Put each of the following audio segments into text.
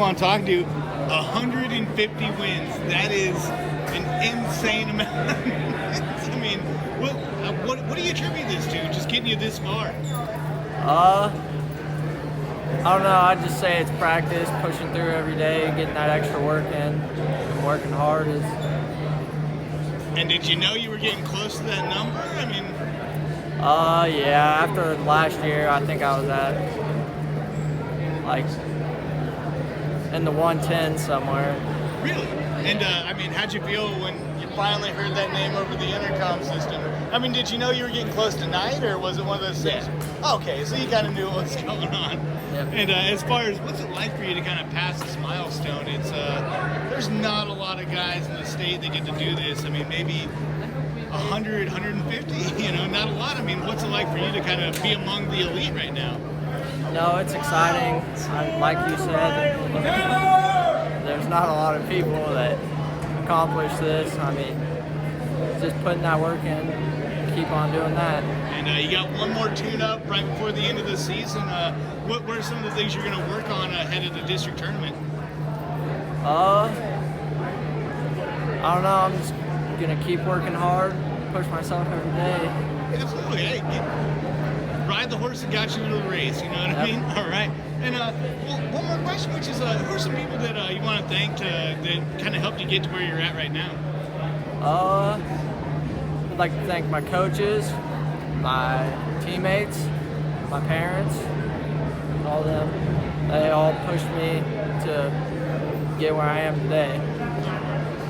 I'm talking to 150 wins. That is an insane amount of wins. I mean, what do you attribute this to? Just getting you this far? I don't know. I'd just say it's practice, pushing through every day, getting that extra work in, and working hard. And did you know you were getting close to that number? I mean, yeah. After last year, I think I was at like in the 110 somewhere. Really? And I mean, how'd you feel when you finally heard that name over the intercom system? I mean, did you know you were getting close tonight, or was it one of those things? Yeah. Okay, so you kind of knew what was going on. Yep. And as far as what's it like for you to kind of pass this milestone? It's there's not a lot of guys in the state that get to do this. I mean, maybe 100, 150. You know, not a lot. I mean, what's it like for you to kind of be among the elite right now? No, it's exciting. Like you said, there's not a lot of people that accomplish this. I mean, just putting that work in, keep on doing that. And you got one more tune-up right before the end of the season. What are some of the things you're going to work on ahead of the district tournament? I don't know. I'm just going to keep working hard, push myself every day. Absolutely. Hey, ride the horse that got you into the race, you know what I mean? All right. And well, one more question, which is, who are some people that you want to thank that kind of helped you get to where you're at right now? I'd like to thank my coaches, my teammates, my parents, all them. They all pushed me to get where I am today.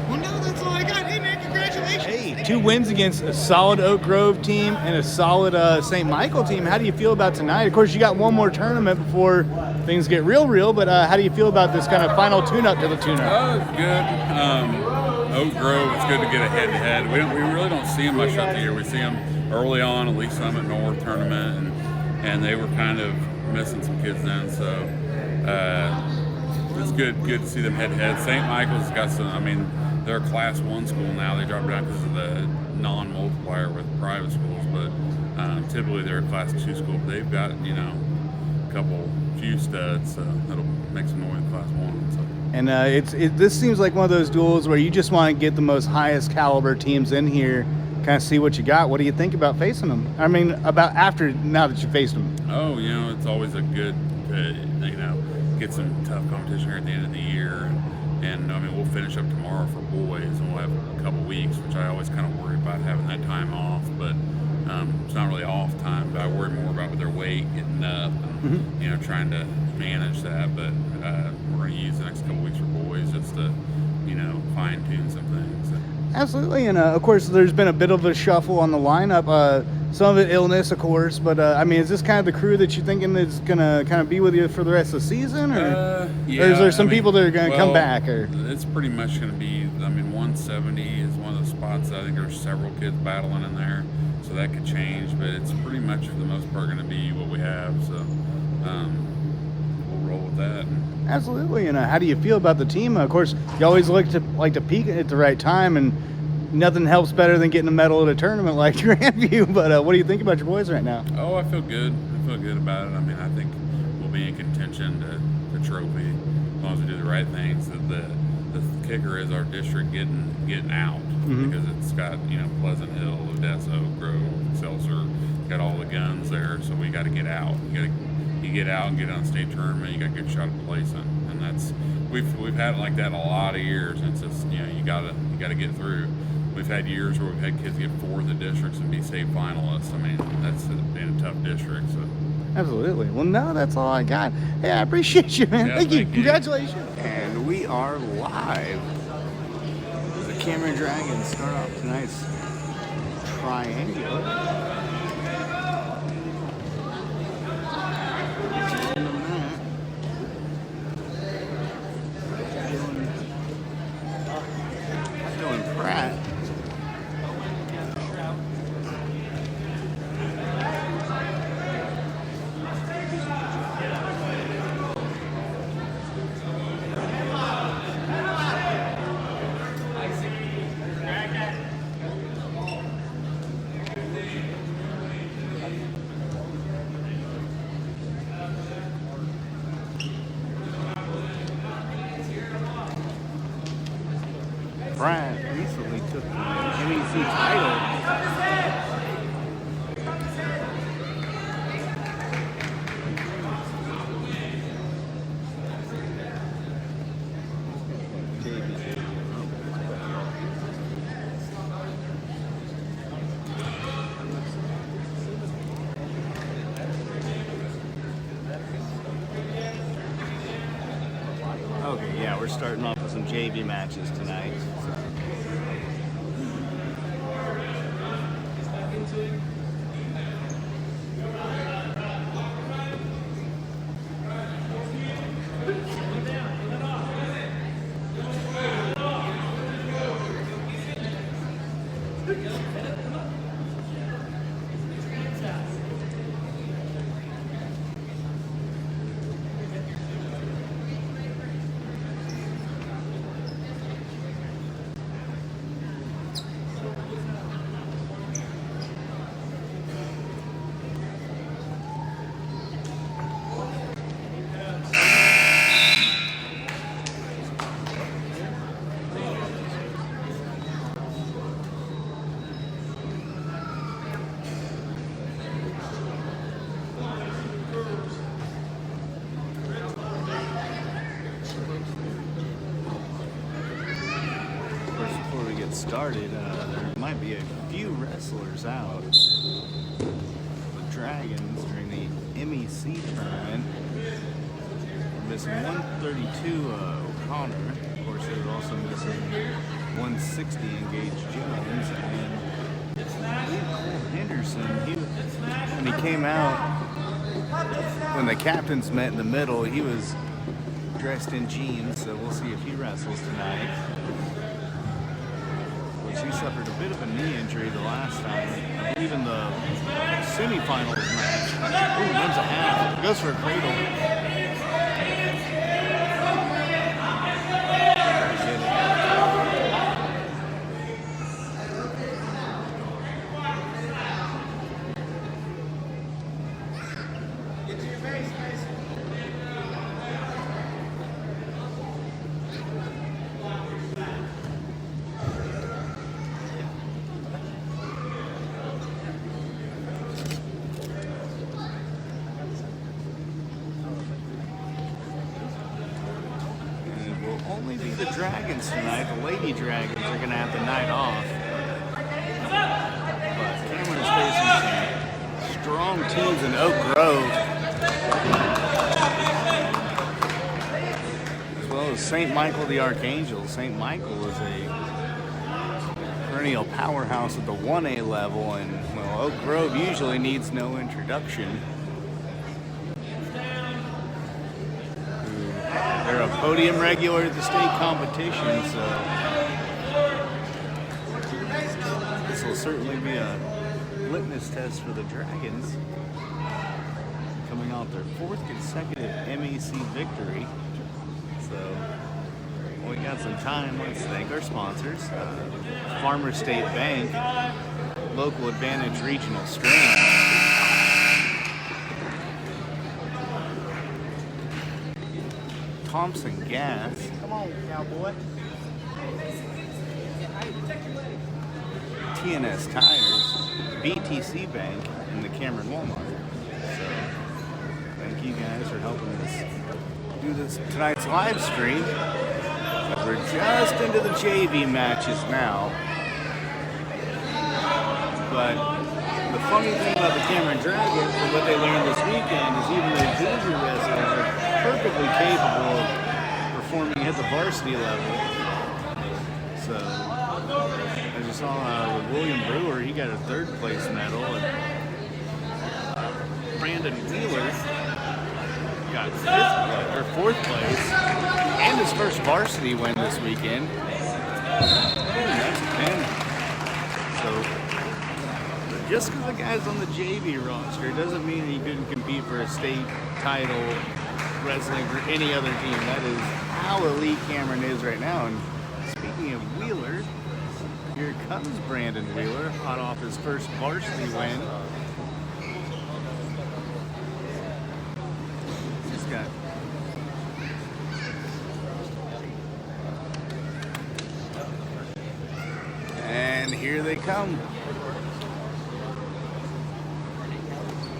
Well, no, that's all I got. Hey, man, congratulations. Hey, 2 wins against a solid Oak Grove team and a solid St. Michael team. How do you feel about tonight? Of course, you got one more tournament before things get real, but how do you feel about this kind of final tune-up to the tune-up? Oh, it's good. Oak Grove, it's good to get a head-to-head. We really don't see them much out the year. We see them early on, at least Summit North tournament, and they were kind of missing some kids then, so it's good to see them head-to-head. St. Michael's got some, I mean, they're a Class 1 school now. They dropped down because of the non-multiplier with private schools, but typically they're a Class 2 school. But they've got, a few studs, so that'll make some noise in Class 1. So. And this seems like one of those duels where you just want to get the most highest caliber teams in here, kind of see what you got. What do you think about facing them? I mean, now that you faced them. Oh, it's always a good, get some tough competition here at the end of the year. And I mean, we'll finish up tomorrow for boys, and we'll have a couple weeks, which I always kind of worry about having that time off. But it's not really off time, but I worry more about their weight getting up and trying to manage that. But we're going to use the next couple weeks for boys just to fine tune some things. Absolutely, and of course, there's been a bit of a shuffle on the lineup. Some of it illness, of course, but I mean, is this kind of the crew that you're thinking is going to kind of be with you for the rest of the season, or is there some people that are going to come back? Or it's pretty much going to be. I mean, 170 is one of the spots that I think there's several kids battling in there, so that could change. But it's pretty much for the most part going to be what we have. So we'll roll with that. Absolutely, and how do you feel about the team? Of course, you always like to peak at the right time, and nothing helps better than getting a medal at a tournament like Grandview. But what do you think about your boys right now? Oh, I feel good. I feel good about it. I mean, I think we'll be in contention to trophy as long as we do the right things. The kicker is our district getting out because it's got Pleasant Hill, Odessa, Oak Grove, Seltzer, got all the guns there. So we got to get out. You get out and get on a state tournament, you got a good shot at placing, and that's we've had it like that in a lot of years. And it's just you gotta get through. We've had years where we've had kids get 4th in districts and be state finalists. I mean, that's being a tough district. So absolutely. Well, no, that's all I got. Hey, I appreciate you, man. Yeah, thank you. you. Congratulations. And we are live. The Cameron Dragons start off tonight's triangular. Pratt recently took the MEC title. Okay, yeah, we're starting off with some JV matches tonight. Started, there might be a few wrestlers out. The Dragons during the MEC tournament. We're missing 132 O'Connor. Of course, they're also missing 160 Engage Jones and Cole Henderson. When he came out, when the captains met in the middle, he was dressed in jeans, so we'll see if he wrestles tonight. He suffered a bit of a knee injury the last time, I believe in the semifinals match. Ooh, runs a half. Goes for a cradle. Get to your base, guys. Only be the Dragons tonight. The Lady Dragons are going to have the night off. But Cameron is facing some strong teams in Oak Grove, as well as St. Michael the Archangel. St. Michael is a perennial powerhouse at the 1A level, and well, Oak Grove usually needs no introduction. They're a podium regular at the state competition, so this will certainly be a litmus test for the Dragons, coming off their 4th consecutive MEC victory. So we got some time. Let's thank our sponsors: Farmer State Bank, Local Advantage Regional Strength, Thompson Gas, Come on, cowboy. TNS Tires, BTC Bank, and the Cameron Walmart. So, thank you guys for helping us do this tonight's live stream. We're just into the JV matches now. But the funny thing about the Cameron Dragons and what they learned this weekend is even their junior wrestlers are perfectly capable of performing at the varsity level. So, as you saw with William Brewer, he got a 3rd place medal, and Brandon Wheeler got 4th place, and his first varsity win this weekend. That's 10. So, just because the guy's on the JV roster doesn't mean he couldn't compete for a state title wrestling for any other team. That is how elite Cameron is right now. And speaking of Wheeler, here comes Brandon Wheeler, hot off his first varsity win. He's got they come.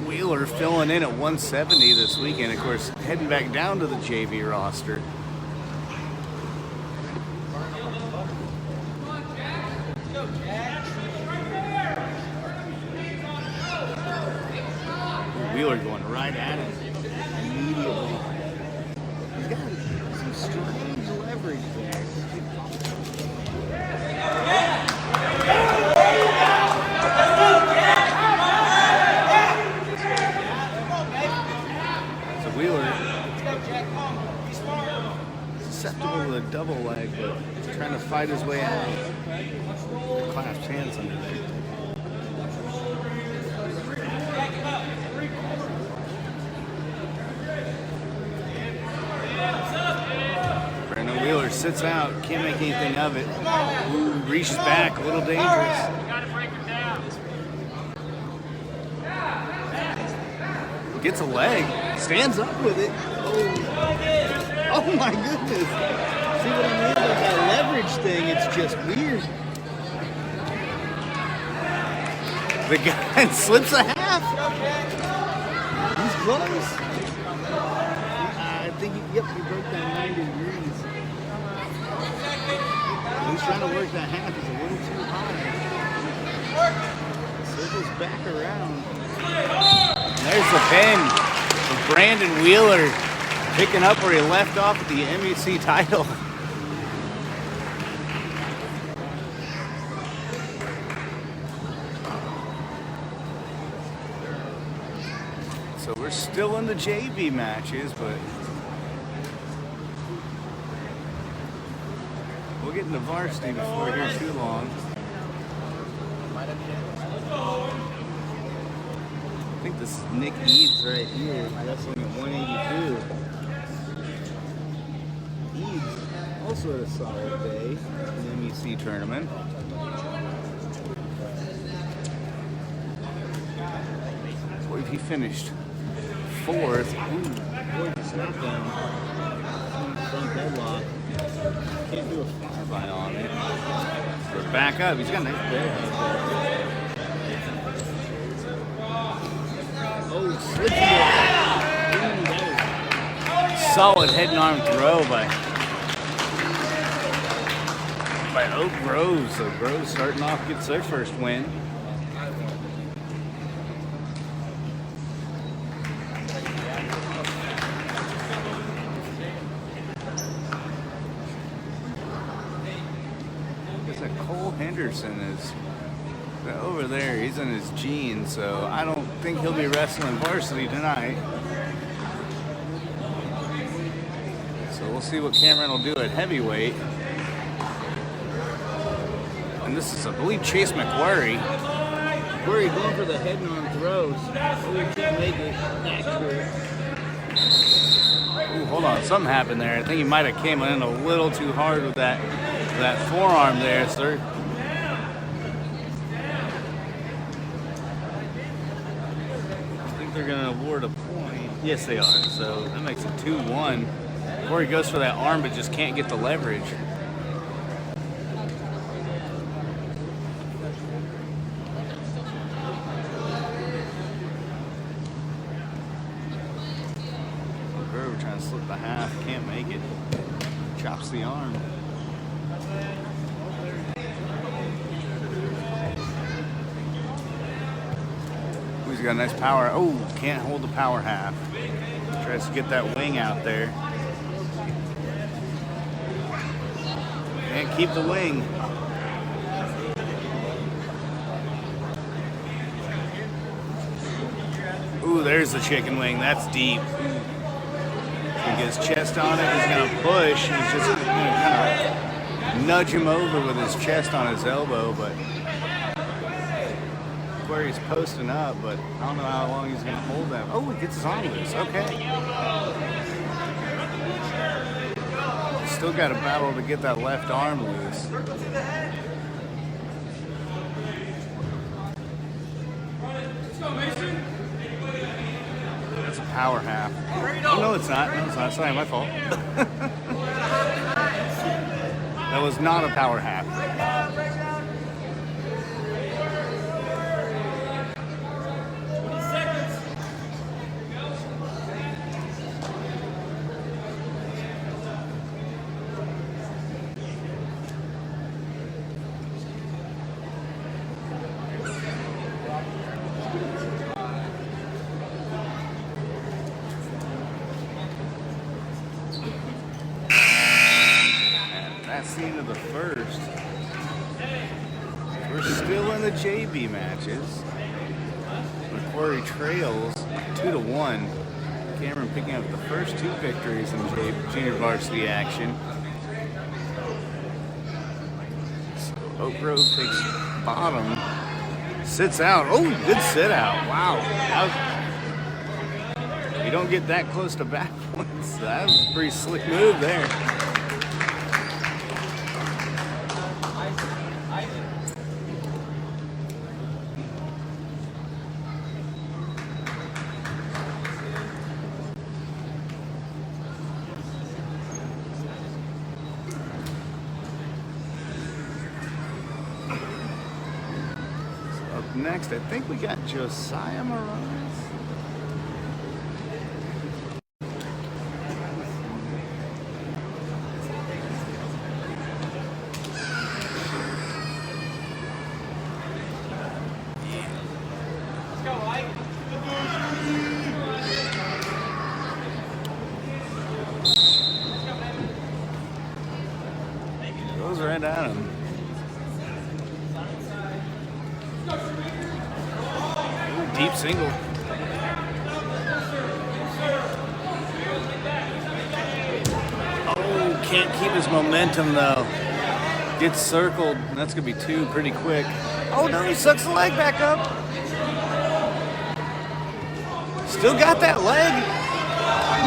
Wheeler filling in at 170 this weekend. Of course, heading back down to the JV roster. Wheeler going right at it immediately. He's got some strange leverage there. So Wheeler susceptible to a double leg, but trying to fight his way out. Clasped hands under there. Wheeler sits out, can't make anything of it. Ooh, reaches back, a little dangerous. Gets a leg, stands up with it. Oh my goodness. See what I mean about that leverage thing? It's just weird. The guy slips a half. He's close. I think, yep, he broke that 90 degrees. He's trying to work that half. It's a little too high. Circles back around. And there's the pin for Brandon Wheeler, picking up where he left off at the MEC title. So we're still in the JV matches, but we'll get into varsity before here too long. I think this is Nick Eads right here, wrestling at 182. Eads also had a solid day in the MEC tournament. Boy, he finished 4th. Ooh, gorgeous knockdown. Front headlock. Can't do a flyby on it. So back up. He's got a nice bed. Oh, slips into it. Solid head and arm throw by Oak Grove. So Grove starting off gets their first win. Henderson is over there. He's in his jeans, so I don't think he'll be wrestling varsity tonight. So we'll see what Cameron will do at heavyweight. And this is, I believe, Chase McQuarrie. McQuarrie going for the head and arm throws. Oh, he can't make it. Ooh, hold on, something happened there. I think he might have came in a little too hard with that forearm there, sir. They're going to award a point. Yes, they are. So that makes it 2-1. Corey goes for that arm, but just can't get the leverage. Grove trying to slip the half, can't make it. Chops the arm. He's got a nice power. Oh, can't hold the power half. Tries to get that wing out there. Can't keep the wing. Ooh, there's the chicken wing. That's deep. He gets chest on it. He's going to push. He's just going to kind of nudge him over with his chest on his elbow, but where he's posting up, but I don't know how long he's going to hold that. Oh, he gets his arm loose. Okay. Still got to battle to get that left arm loose. That's a power half. Oh, no, it's not. No, it's not. Sorry, my fault. That was not a power half. 16 of the first. We're still in the JV matches. Macquarie trails 2-1. Cameron picking up the first 2 victories in junior varsity action. Oak Grove takes bottom. Sits out. Oh, good sit out. Wow. You don't get that close to back points. That was a pretty slick move there. Next, I think we got Josiah Morales. Goes right at him. Deep single. Oh, can't keep his momentum though. Gets circled. That's gonna be 2 pretty quick. Oh no, he sucks the leg back up. Still got that leg.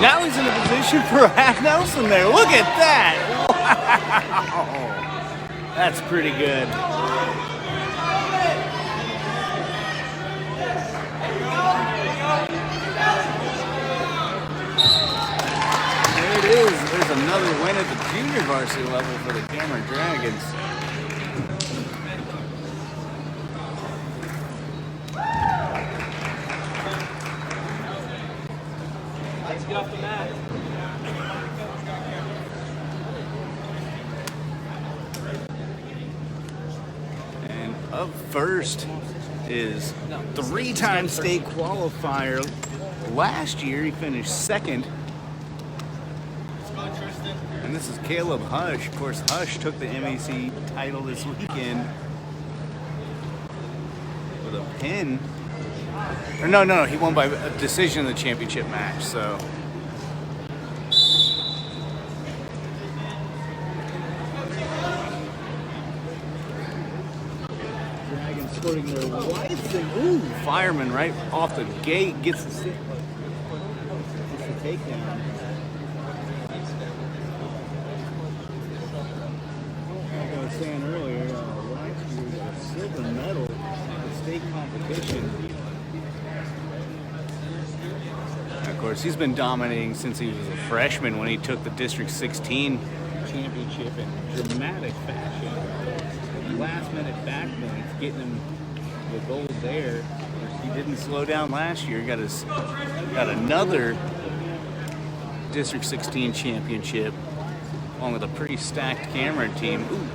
Now he's in a position for a half Nelson there. Look at that. Wow. That's pretty good. There's another win at the junior varsity level for the Cameron Dragons. Let's get off the mat. And up first is 3-time state qualifier. Last year he finished 2nd. And this is Caleb Hush. Of course, Hush took the MEC title this weekend with a pin. Or no, he won by a decision in the championship match, so. Dragons scoring their life. Ooh, fireman right off the gate gets the takedown. Saying earlier, last year we got a silver medal at the state competition. Of course, he's been dominating since he was a freshman when he took the District 16 championship in dramatic fashion. Last minute back points, getting him the gold there. He didn't slow down last year. Got another District 16 championship along with a pretty stacked Cameron team. Ooh.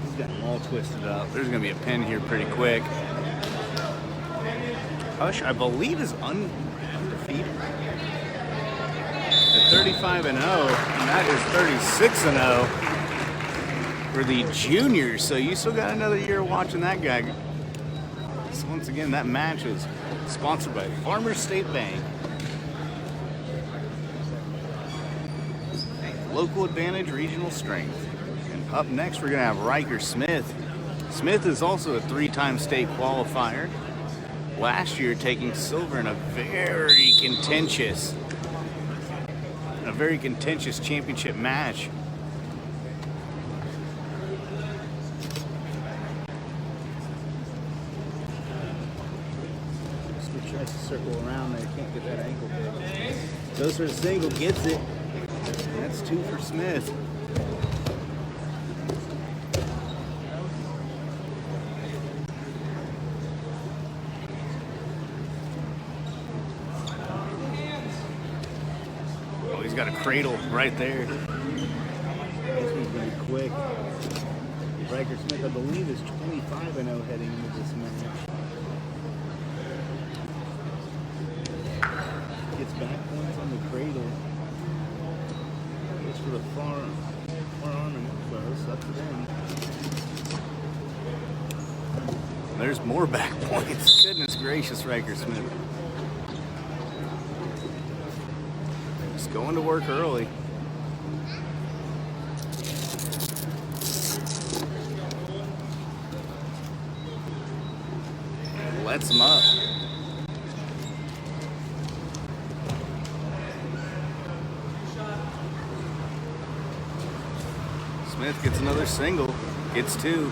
He's got them all twisted up. There's going to be a pin here pretty quick. Hush, I believe, is undefeated at 35-0, and that is 36-0 for the juniors. So you still got another year watching that guy. So once again, that match is sponsored by Farmers State Bank. Local advantage, regional strength. And up next, we're going to have Ryker Smith. Smith is also a 3-time state qualifier. Last year, taking silver in a very contentious championship match. Tries to circle around there, can't get that ankle pick. Goes for the single, gets it. That's 2 for Smith. Oh, he's got a cradle right there. This one's gonna be quick. Ryker Smith, I believe, is 25-0 heading into this match. for the forearm and elbows. Up to them. There's more back points. Goodness gracious, Ryker Smith. Just going to work early. Lets him up. Smith gets another single, gets two.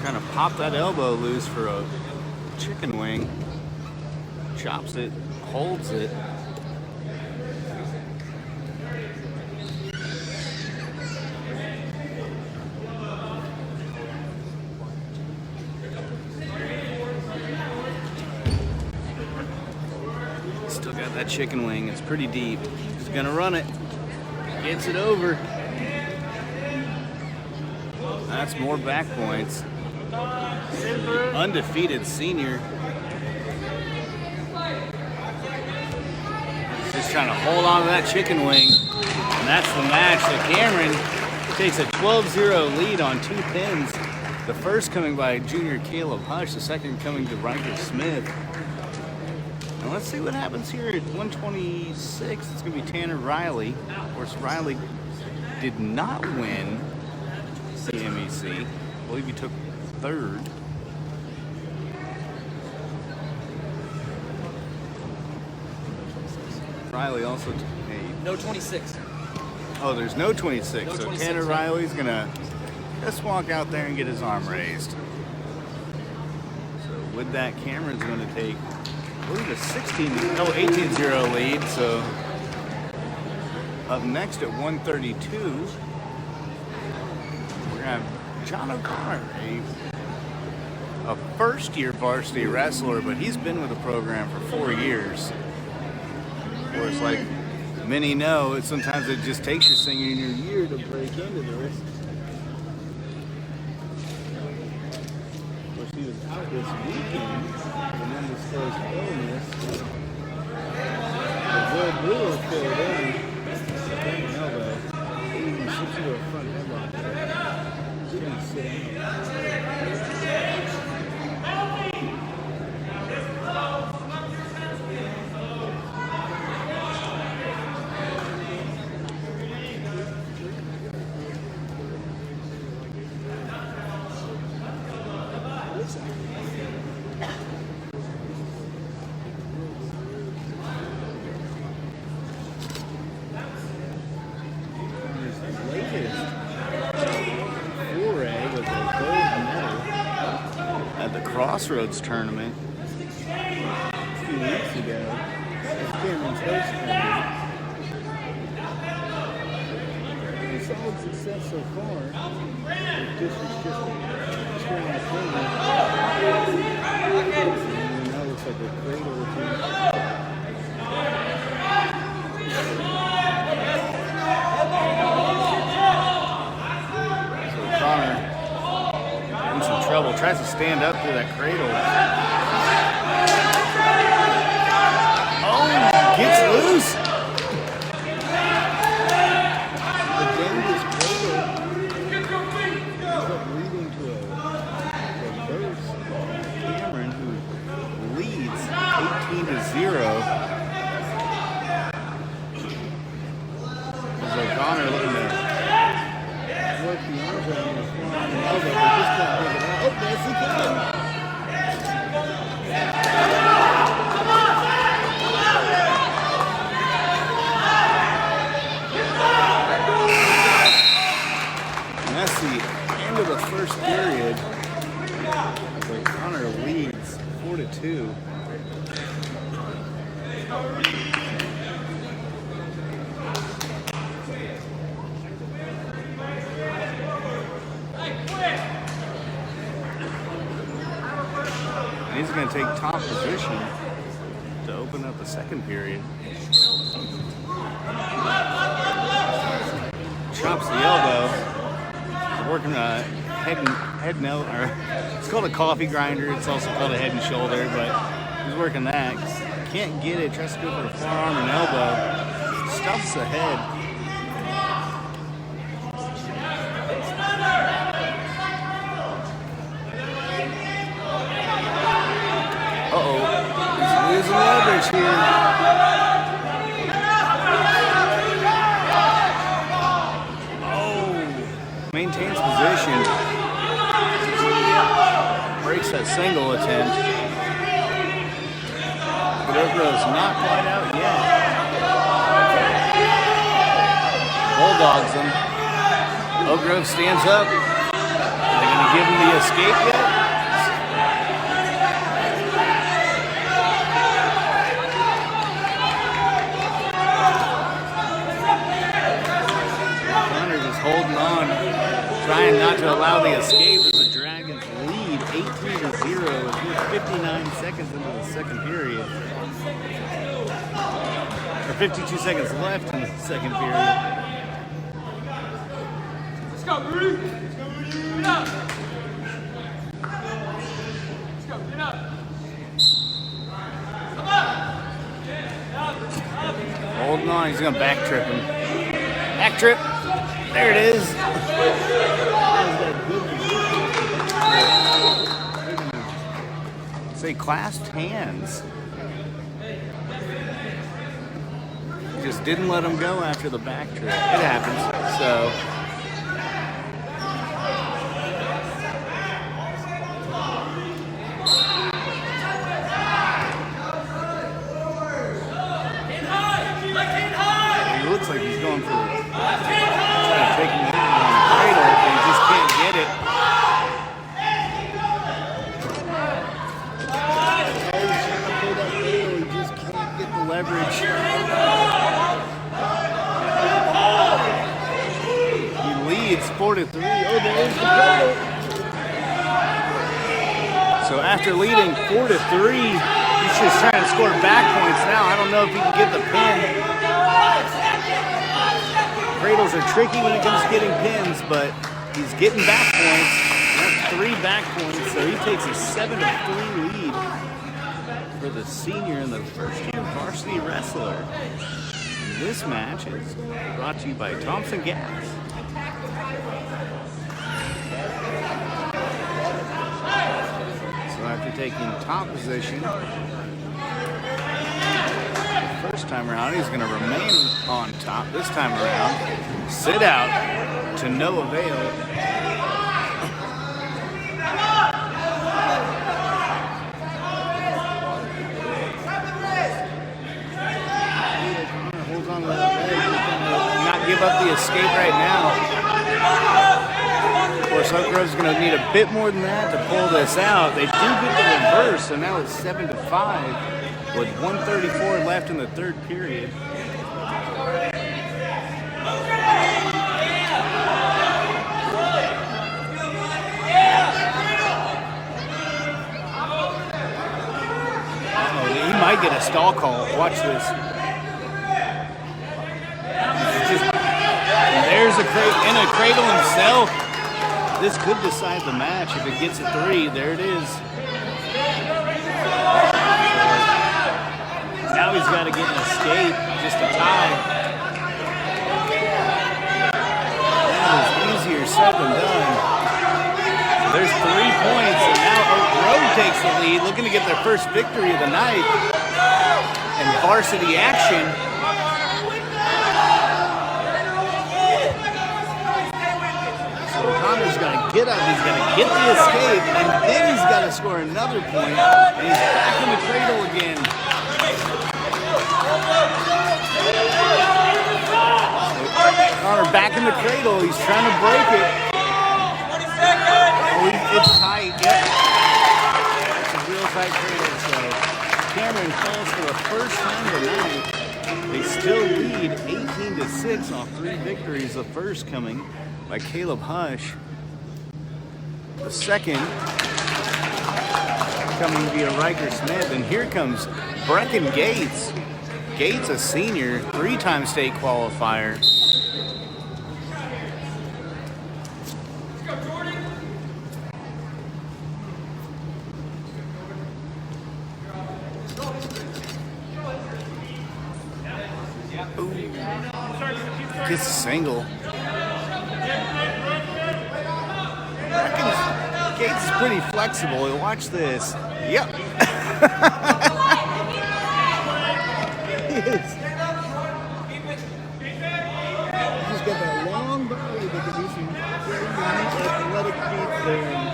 Trying to pop that elbow loose for a chicken wing. Chops it, holds it. Still got that chicken wing. It's pretty deep. He's gonna run it. Gets it over. That's more back points. Undefeated senior. Just trying to hold on to that chicken wing. And that's the match. So Cameron takes a 12-0 lead on 2 pins. The first coming by junior Caleb Hush, the second coming to Ryker Smith. And let's see what happens here at 126. It's going to be Tanner Riley. Of course, Riley did not win the MEC. I believe he took 3rd. Riley also took No 26. Oh, there's no 26. No So 26, Tanner right. Riley's going to just walk out there and get his arm raised. So with that, Cameron's going to take, I believe, a 18-0 lead. So up next at 132, we're going to have John O'Connor, a first-year varsity wrestler, but he's been with the program for 4 years. Of course, like many know, sometimes it just takes you senior year to break into this. Of course, he was out this weekend with an undisclosed illness. The Will Brewer filled in. Second elbow. He even shifts to a front headlock. He's going to sit down. Crossroads tournament a few weeks ago as Cameron's host country. And solid success so far. This is just trying to corner. And now it looks like a cradle or two. So Connor in some trouble, tries to stand up through that cradle. Oh, gets loose. The dangerous cradle ends up leading to a reverse. Cameron, who leads 18-0. As O'Connor looking to work the arms around his forearm and elbow, but just can't pick it out. Oh, yes, he can. And that's the end of the first period. As O'Connor leads 4-2. And he's going to take top position to open up the second period. Chops the elbow. Working head no, or it's called a coffee grinder. It's also called a head and shoulder, but he's working that. Can't get it. Tries to go for a forearm and elbow. Stuffs the head. Uh-oh. He's losing leverage here. Maintains position. Breaks that single attempt. But Oakgrove's not quite out yet. Bulldogs him. Oakgrove stands up. Are they going to give him the escape yet? Holding on, trying not to allow the escape as the Dragons lead 18-0 with 59 seconds into the second period. Or 52 seconds left in the second period. Let's go, Rudy! Let's go, Rudy! Get up! Let's go, get up! Come on! Holding on, he's going to back trip him. Back trip! There it is. Say clasped hands. Just didn't let him go after the back trip. It happens. So. He looks like he's going for taking it on the cradle, but he just can't get it. He just can't get the leverage. He leads 4-3. Oh, there's the cradle. So after leading 4-3, he's just trying to score back points now. I don't know if he can get the pin. Cradles are tricky when it comes to getting pins, but he's getting back points. That's 3 back points, so he takes a 7-3 lead for the senior and the first-year varsity wrestler. This match is brought to you by Thompson Gas. So after taking top position, first time around, he's going to remain on top. This time around, sit out to no avail. Holds on to that leg. Not give up the escape right now. Of course, Oakgrove's going to need a bit more than that to pull this out. They do get the reverse, so now it's 7-5. With 1:34 left in the third period. Oh, he might get a stall call. Watch this. There's a cradle himself. This could decide the match if it gets a 3. There it is. Now he's got to get an escape, just a tie. That was easier said than done. So there's 3 points, and now Oak Grove takes the lead, looking to get their first victory of the night. And varsity action. So Connor's got to get up, he's got to get the escape, and then he's got to score another point. And he's back in the cradle again. Connor back in the cradle. He's trying to break it. Oh, it's tight. Yep. It's a real tight cradle. So Cameron falls for the first time tonight. They still lead 18-6 off 3 victories. The first coming by Caleb Hush. The second coming via Ryker Smith. And here comes Brecken Gates. Gates, a senior, 3-time state qualifier. Gets a single. Gates is pretty flexible. Watch this. Yep. He is. He's got that long body that can do some very unique athletic feats there. And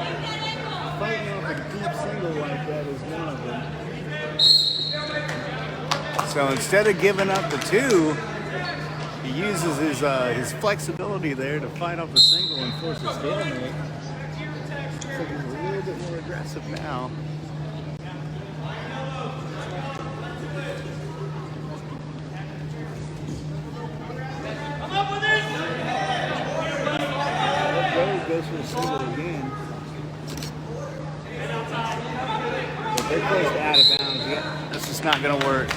fighting off a deep single like that is one of them. So instead of giving up the two, he uses his flexibility there to fight off a single and force a stalemate. Looks like he's a little bit more aggressive now. Goes for a single again. But they're close to out of bounds. Yeah, that's just not going to work.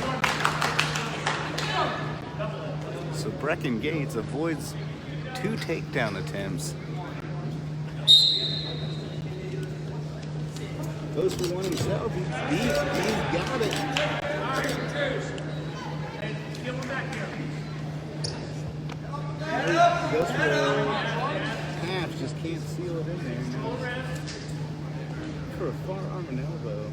So Brecken Gates avoids 2 takedown attempts. Goes for one himself. He's got it. Goes for half, just can't seal it in there. For a far arm and elbow.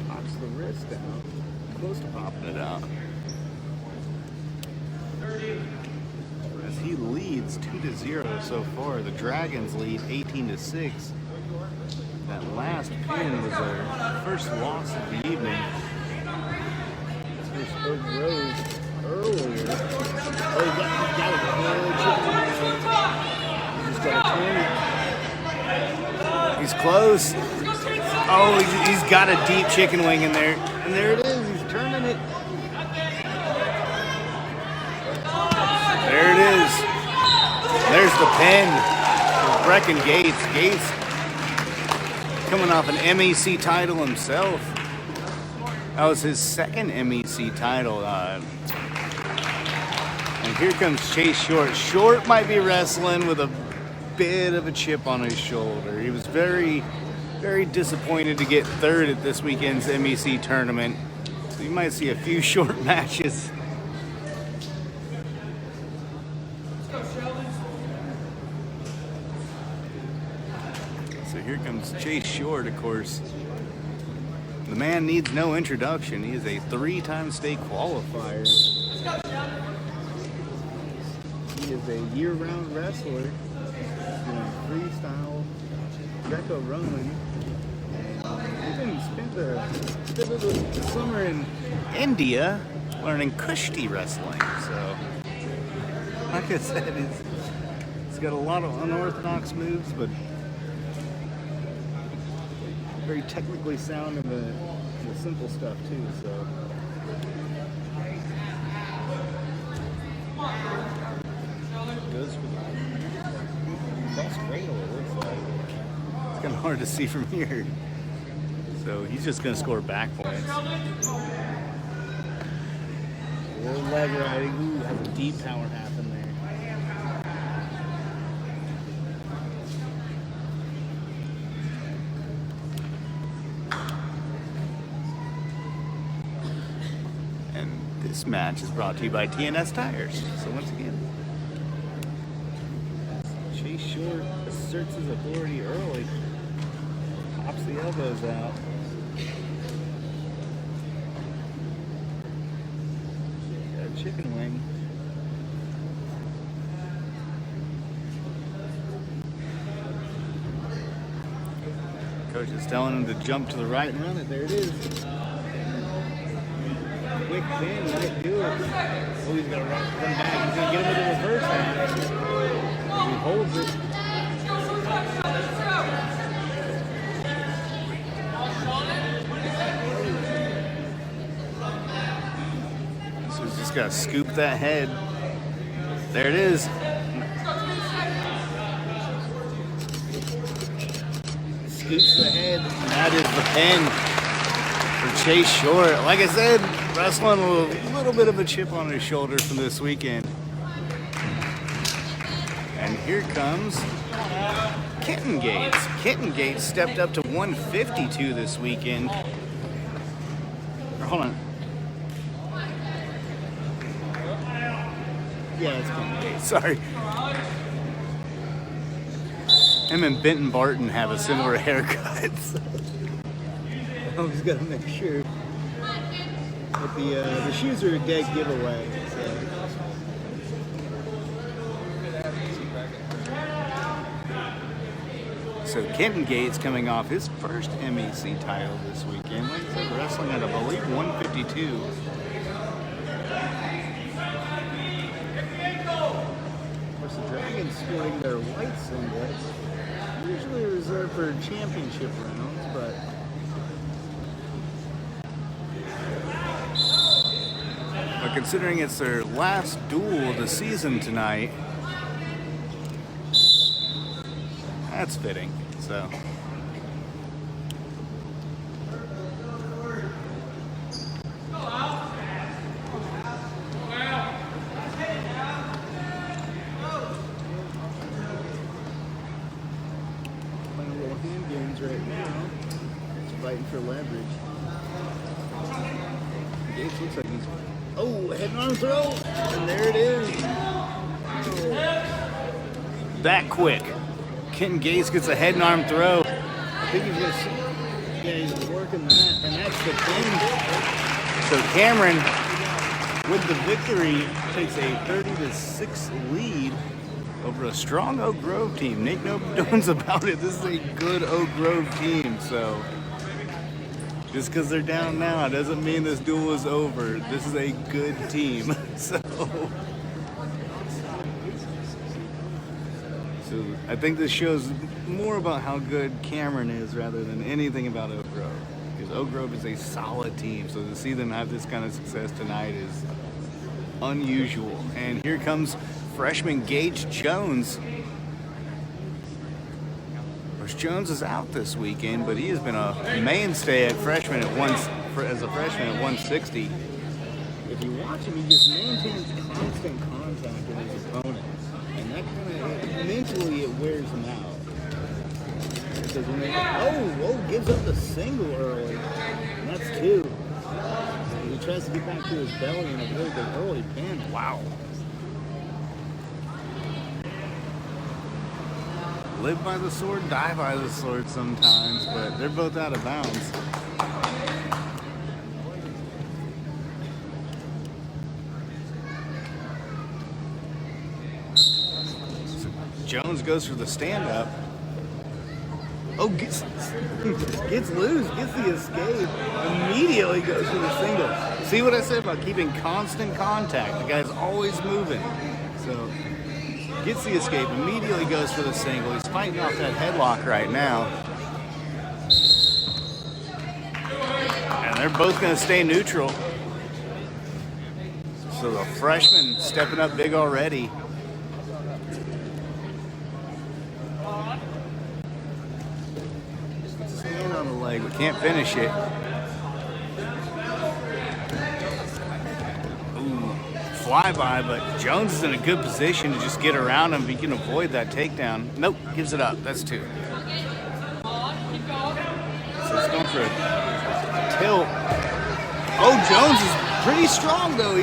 Pops the wrist out. Close to popping it out. As he leads 2-0 so far, the Dragons lead 18-6. That last pin was their first loss of the evening. First Oak Rose earlier. Oh, he got a good. He's close. Oh, he's got a deep chicken wing in there. And there it is. He's turning it. There it is. There's the pin for Brecken Gates. Gates coming off an MEC title himself. That was his second MEC title. And here comes Chase Short. Short might be wrestling with a bit of a chip on his shoulder. He was very, very disappointed to get third at this weekend's MEC tournament. So you might see a few short matches. So here comes Chase Short, of course. The man needs no introduction. He is a 3-time state qualifier. He is a year-round wrestler doing freestyle, Greco-Roman. And even spent the summer in India learning Kushti wrestling. So, like I said, he's got a lot of unorthodox moves, but very technically sound in the simple stuff too. So. Goes for the cross cradle, it looks like. It's kind of hard to see from here. So he's just going to score back points. Little leg riding. Ooh, has a deep power half in there. And this match is brought to you by TNS Tires. So once again, Chase Short asserts his authority early. Pops the elbows out. Got a chicken wing. Coach is telling him to jump to the right and run it. There it is. Quick pin, might do it. Oh, he's going to run back. He's going to get him with a reverse now. He holds it. So he's just got to scoop that head. There it is. Scoops the head. That is the pin for Chase Short. Like I said, wrestling with a little bit of a chip on his shoulder from this weekend. And here comes Kitten Gates. Kitten Gates stepped up to 152 this weekend. Hold on. Yeah, it's coming. Sorry. Him and Benton Barton have a similar haircut. So. I always got to make sure. But the shoes are a dead giveaway. So Kenton Gates coming off his first MEC title this weekend. Like I said, wrestling at, I believe, 152. Of course, the Dragons sporting their white singlets. Usually reserved for championship rounds, but considering it's their last duel of the season tonight, that's fitting. So. playing little hand games right now. Just fighting for leverage. Gates looks like he's head and arm throw, and there it is. That quick. Kenton Gates gets a head and arm throw. I think he's gonna see. Yeah, he's working that, and that's the thing. So Cameron, with the victory, takes a 30-6 lead over a strong Oak Grove team. Make no bones about it. This is a good Oak Grove team. So just because they're down now doesn't mean this duel is over. This is a good team. So I think this shows more about how good Cameron is rather than anything about Oak Grove. Because Oak Grove is a solid team, so to see them have this kind of success tonight is unusual. And here comes freshman Gage Jones. Of course, Jones is out this weekend, but he has been a mainstay at freshman at as a freshman at 160. If you watch him, he just maintains constant contact with his opponent. And that kind of, mentally, it wears him out. Because when they, gives up the single early. And that's two. And he tries to get back to his belly and avoid the early pin. Wow. Live by the sword, die by the sword sometimes, but they're both out of bounds. Jones goes for the stand-up. Oh, gets loose, gets the escape, immediately goes for the single. See what I said about keeping constant contact? The guy's always moving. So, gets the escape, immediately goes for the single. He's fighting off that headlock right now. And they're both going to stay neutral. So the freshman stepping up big already. On the leg, but can't finish it. Ooh, flyby, but Jones is in a good position to just get around him. He can avoid that takedown. Nope, gives it up. That's two. So he's going for a tilt. Oh, Jones is pretty strong though.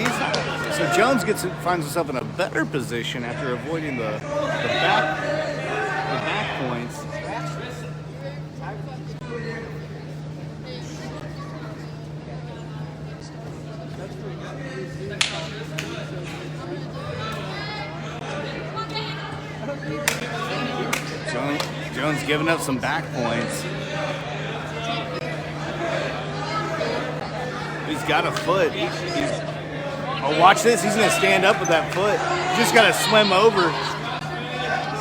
So Jones finds himself in a better position after avoiding the back points. Jones giving up some back points. He's got a foot. Oh, watch this. He's going to stand up with that foot. He's just got to swim over.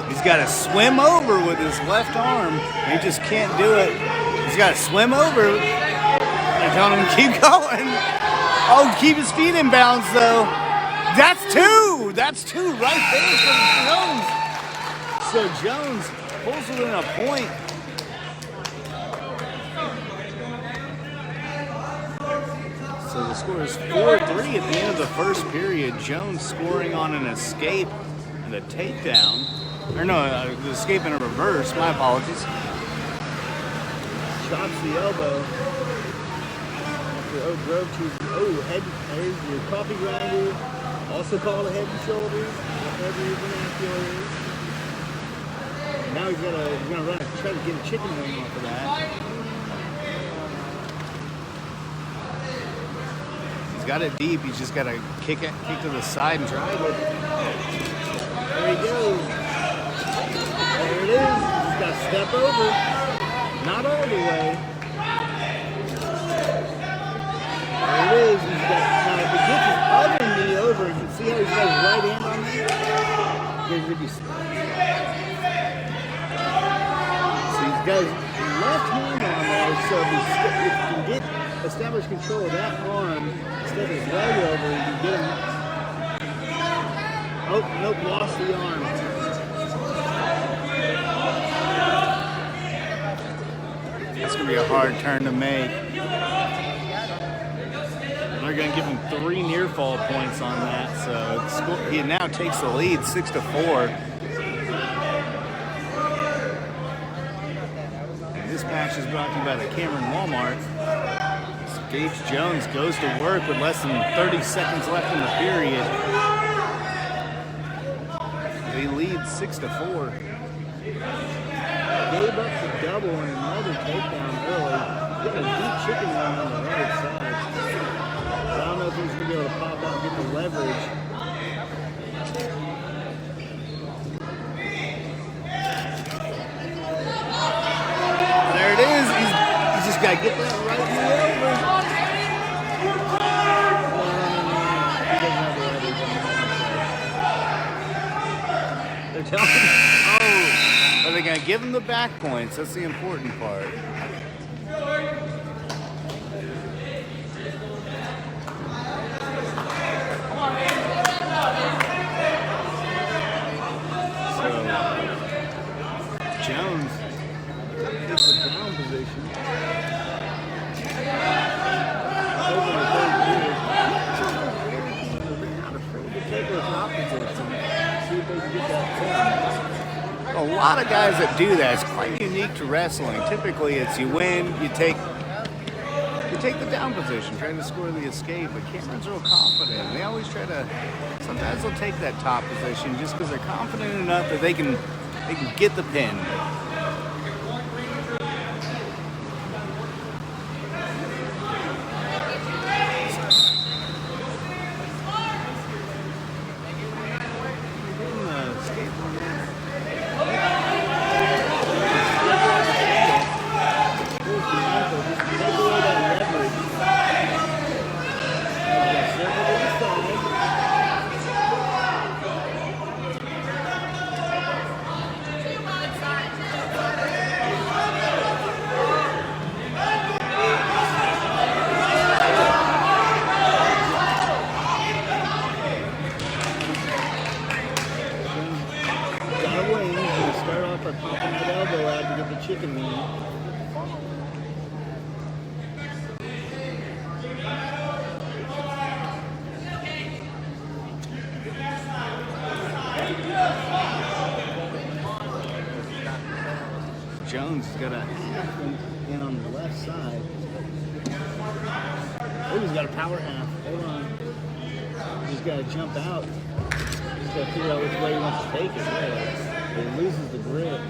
He's got to swim over with his left arm. He just can't do it. He's got to swim over. They're telling him to keep going. Oh, keep his feet in bounds, though. That's two. That's two right there for Jones. So Jones pulls within a point. So the score is 4-3 at the end of the first period. Jones scoring on an escape and a takedown. Or no, the escape and a reverse. My apologies. Chops the elbow. After Oak Grove chooses, there's your coffee grinder, also called a head and shoulders, whatever your vernacular is. And now he's gonna run, try to get a chicken wing off of that. He's got it deep, he's just gotta kick to the side and drive it. There he goes. There it is. He's got to step over. Not all the way. There it is. He's got, now if he gets his other knee over, you can see how he's got his right hand on there? So he's got his left hand on there, so if he can get establish control of that arm, step his leg over, you can get him. Oh, nope, lost the arm. It's going to be a hard turn to make. They're going to give him 3 near fall points on that, so he now takes the lead 6-4. And this match is brought to you by the Cameron Walmart. Gage Jones goes to work with less than 30 seconds left in the period. They lead 6-4. Gave up the double and another takedown early. Got a deep chicken run on the right side. I don't know if he's going to be able to pop out and get the leverage. There it is. He's just got to get that right knee over. They're telling him, are they going to give him the back points? That's the important part. So, Jones gets the down position. Over the third period. They're not afraid to take those opposites and see if they can get that point. A lot of guys that do that. It's quite unique to wrestling. Typically, it's you win, you take the down position, trying to score the escape. But Cameron's real confident. They always try to. Sometimes they'll take that top position just because they're confident enough that they can get the pin. Jones has got a half in on the left side. Oh, he's got a power half. Hold on. He's got to jump out. He's got to figure out which way he wants to take it. But he loses the grip.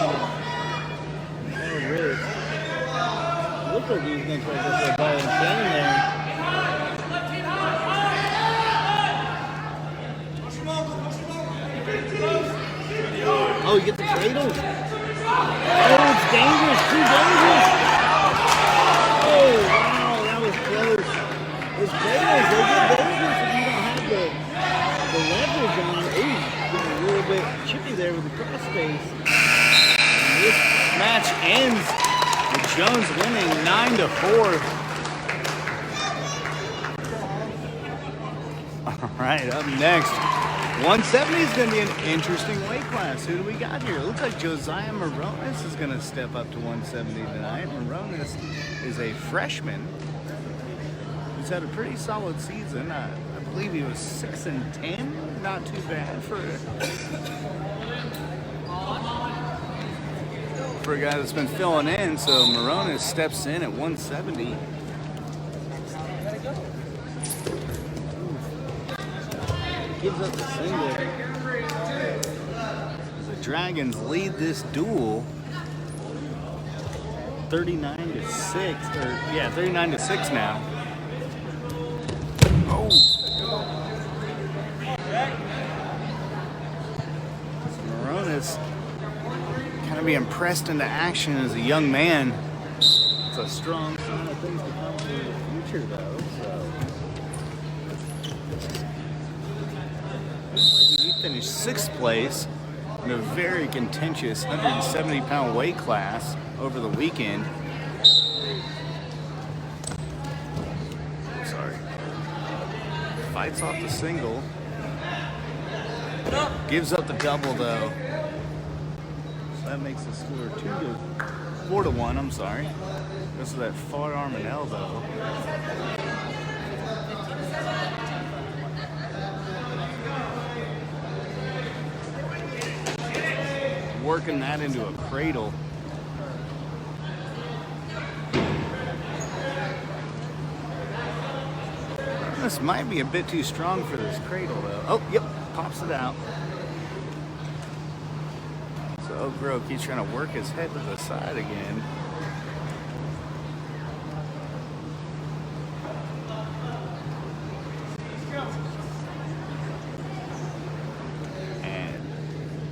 Oh, wrist. Looks like he's going to try to go for a ball and chain there. Oh, you get the cradle? Oh, it's dangerous, too dangerous. Oh, wow, that was close. Those cradles, they get dangerous if you don't have the leverage on. Ooh, getting a little bit chippy there with the cross face. And this match ends with Jones winning 9-4. All right, up next. 170 is going to be an interesting weight class. Who do we got here? It looks like Josiah Moronis is going to step up to 170 tonight. Moronis is a freshman who's had a pretty solid season. I believe he was 6-10. Not too bad for for a guy that's been filling in, so Moronis steps in at 170. Gives up the single. The Dragons lead this duel 39-6, 39-6 now. Oh. So Moronis kind of be impressed into action as a young man. It's a strong sign of things to come for the future, though. He finished 6th place in a very contentious 170-pound weight class over the weekend. Sorry. Fights off the single. Gives up the double, though. So that makes the score 4-1, I'm sorry. Goes to that forearm and elbow. Working that into a cradle. This might be a bit too strong for this cradle, though. Oh, yep, pops it out. So Oak Grove keeps trying to work his head to the side again.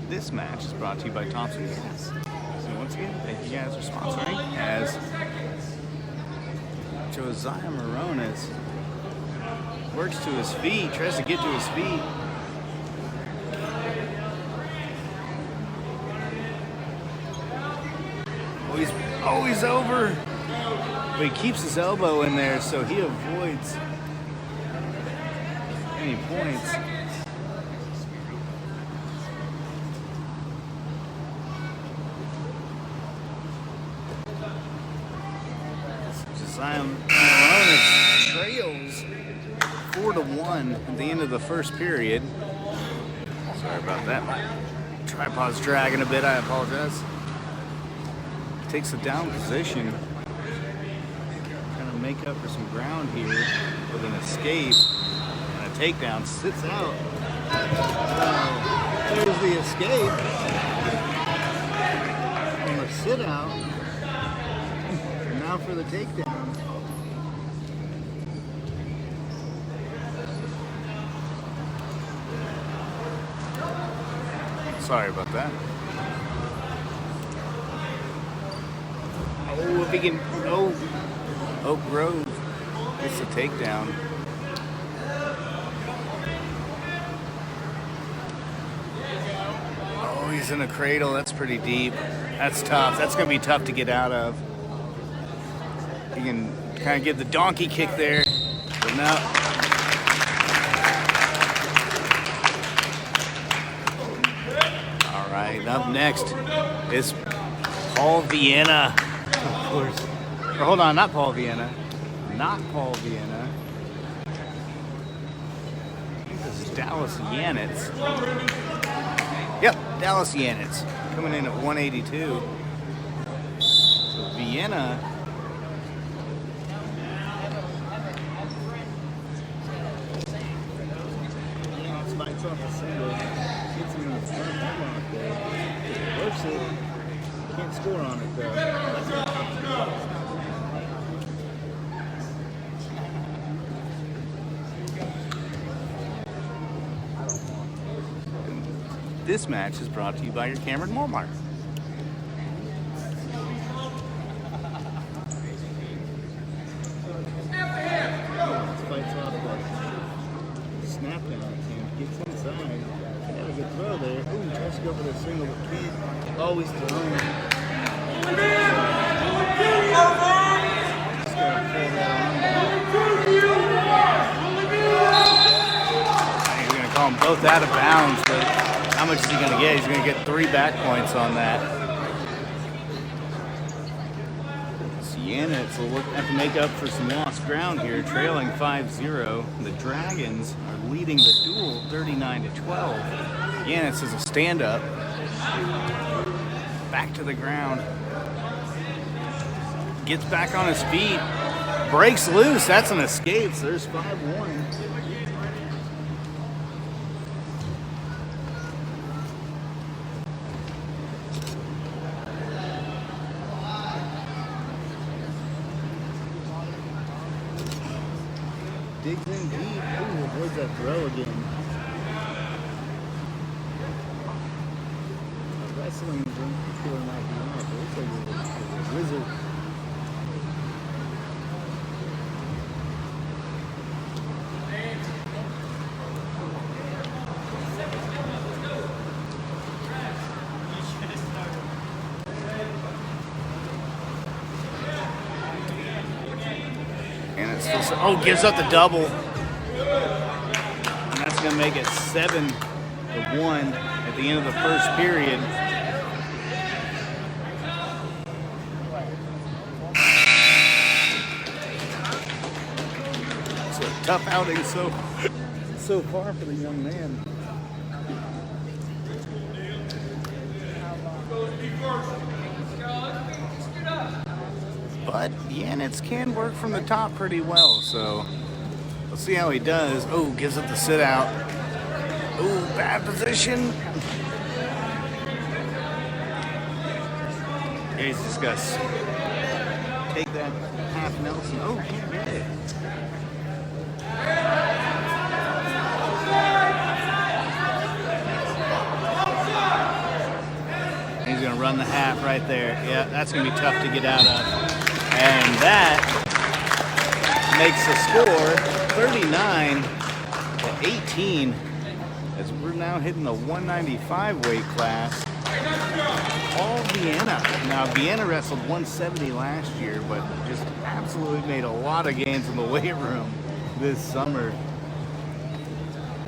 This match is brought to you by Thompson Gas. So once again, thank you guys for sponsoring. As Josiah Moronis works to his feet, tries to get to his feet. Oh, he's over. But he keeps his elbow in there, so he avoids any points. Josiah Moronis trails 4-1 at the end of the first period. Sorry about that. My tripod's dragging a bit. I apologize. Takes a down position. Trying to make up for some ground here with an escape and a takedown. Sits out. There's the escape. On the sit out. And now for the takedown. Sorry about that. Oh, if he can. Oh, Oak Grove gets the takedown. Oh, he's in a cradle. That's pretty deep. That's tough. That's going to be tough to get out of. He can kind of give the donkey kick there, but no. All right, up next is Paul Vienna. Of course. Or hold on, not Paul Vienna. Not Paul Vienna. This is Dallas Yanitz. Yep, Dallas Yanitz. Coming in at 182. So Vienna. Fights off the single. Gets him in the front headlock there. Works it. Can't score on it though. This match is brought to you by your Cameron Walmart. Fights off the snap down. Gets inside. Had a good throw there. Ooh, tries to go for the single, but can't. Always thrown. Just gotta pull that on. He's gonna call them both out of bounds, but how much is he gonna get? He's gonna get 3 back points on that. Yanitz will have to make up for some lost ground here, trailing 5-0. The Dragons are leading the duel 39-12. Yanitz is a stand-up. Back to the ground. gets back on his feet, breaks loose. That's an escape. So there's 5-1. Digs in deep. Ooh, avoids that throw again. Wrestling killer might be on it, but it looks like a wizard. And it's still, oh, gives up the double. And that's going to make it 7-1 at the end of the first period. It's a tough outing so far for the young man. But Yanitz can work from the top pretty well, so let's see how he does. Oh, gives up the sit out. Oh, bad position. Yeah, he's just got to take that half Nelson. Oh, can't get it. He's going to run the half right there. Yeah, that's going to be tough to get out of. And that makes the score 39-18 as we're now hitting the 195 weight class. All Vienna. Now, Vienna wrestled 170 last year, but just absolutely made a lot of gains in the weight room this summer.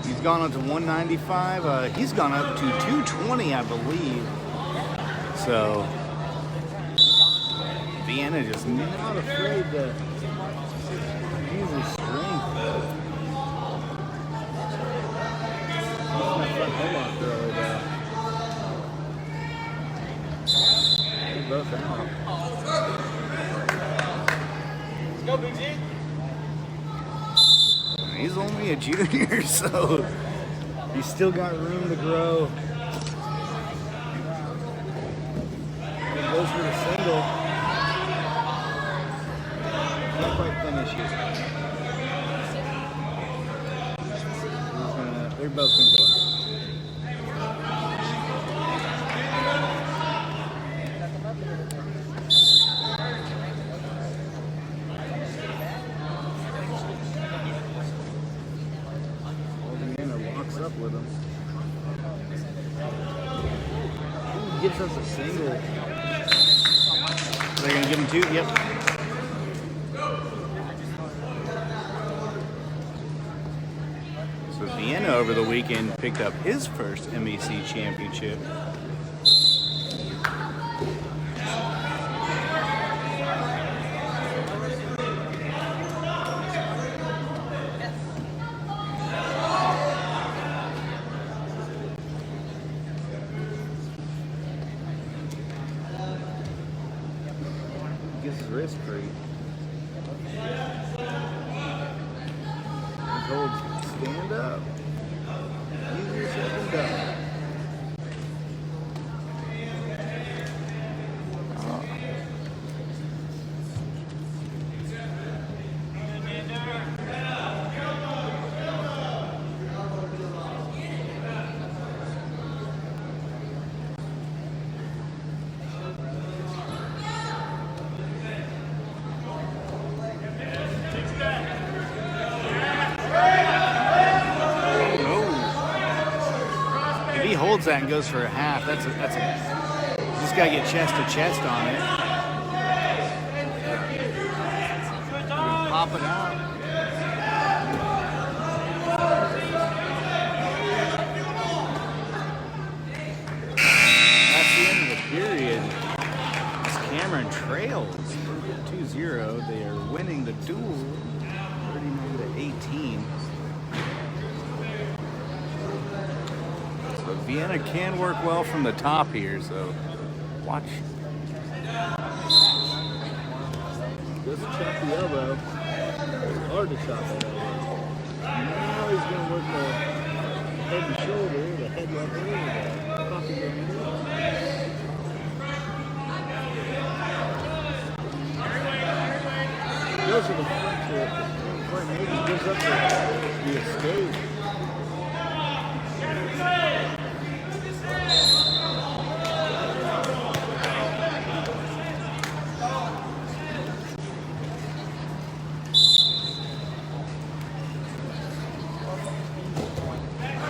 He's gone up to 195. He's gone up to 220, I believe. So Vienna just not afraid to use his strength. They're both out. Let's go, Big G. He's only a junior, so he's still got room to grow. He goes for the single. Can't quite finish it. They're both going to go out. Up with him. Ooh, gives us a single. They're going to give him 2? Yep. So Vienna over the weekend picked up his first MEC championship. Gets his wrist free. Holds stand up. Easier said than done. If he holds that and goes for a half, that's a you just gotta get chest to chest on it. Pop it out. That's the end of the period. As Cameron trails 2-0. They are winning the duel 39-18. So Vienna can work well from the top here, so watch. chop the elbow. It's hard to chop that elbow. Now he's going to work the head and shoulder, the head level, the pocket level. Goes to the front foot. Maybe gives up the escape.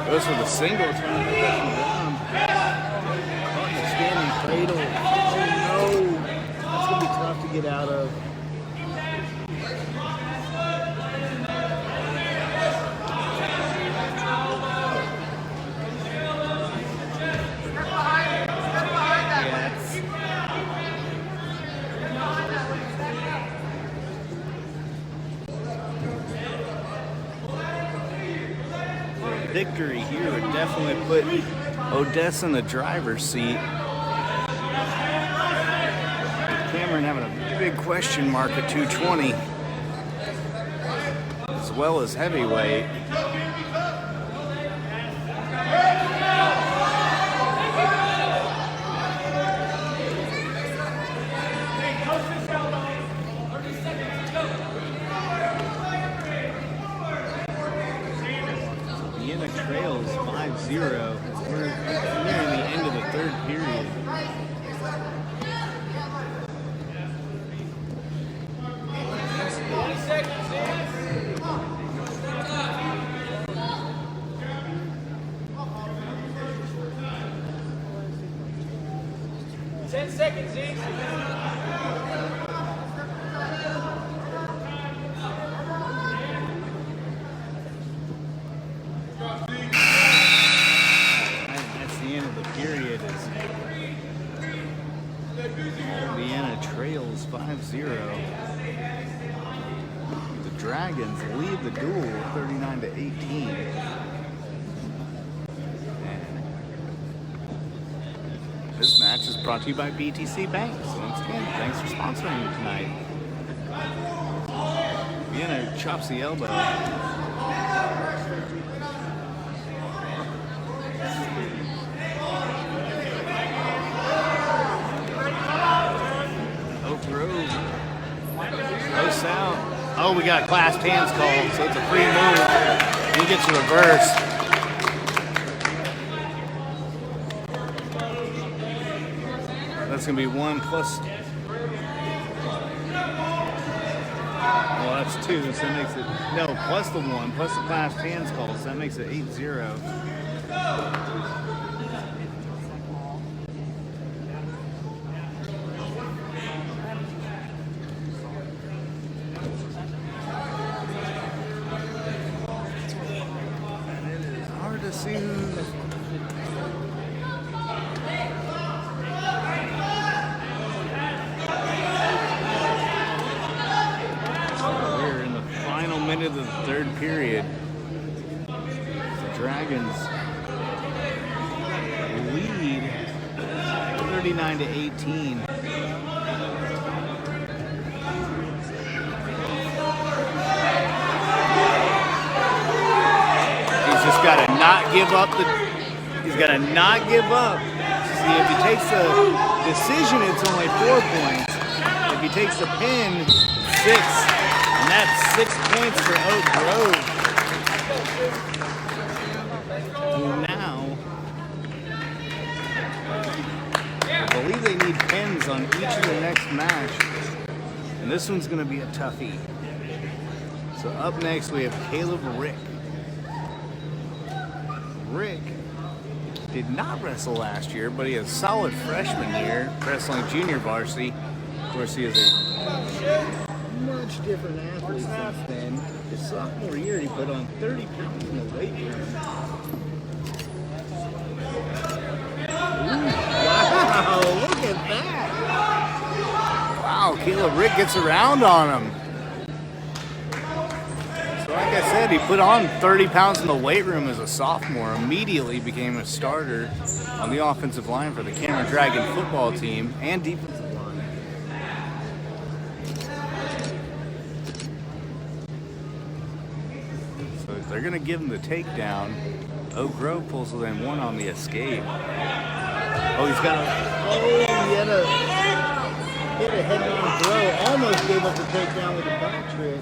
Goes for the single, trying to get that down. Caught in the standing cradle. Oh no! That's going to be tough to get out of. Victory here would definitely put Odessa in the driver's seat. Cameron having a big question mark at 220, as well as heavyweight. Trails 5-0. We're nearing the end of the third period. Seconds, Zeke. Trails 5-0. The Dragons lead the duel 39-18. And this match is brought to you by BTC Bank. So once again, thanks for sponsoring me tonight. Vienna chops the elbow. Close out. Oh, we got clasped hands called, so it's a free move. He gets a reverse. That's going to be 1 plus. Well, that's 2, so that makes it. No, plus the 1, plus the clasped hands called, so that makes it 8-0. See who's we're in the final minute of the third period. The Dragons lead 39-18. Just got to not give up he's got to not give up. See, if he takes the decision, it's only 4 points. If he takes the pin, 6. And that's 6 points for Oak Grove. Now, I believe they need pins on each of the next match. And this one's going to be a toughie. So up next, we have Caleb Rick. Rick did not wrestle last year, but he has a solid freshman year wrestling junior varsity. Of course, he is a much different athlete since then. His sophomore year, he put on 30 pounds in the weight room. Ooh, wow, look at that. Wow, Caleb Rick gets around on him. Like I said, he put on 30 pounds in the weight room as a sophomore, immediately became a starter on the offensive line for the Cameron Dragon football team and defensive line. They're going to give him the takedown. Oak Grove pulls in one on the escape. Oh, he's got a... Oh, he had a head-on throw. Almost gave up the takedown with a back trick.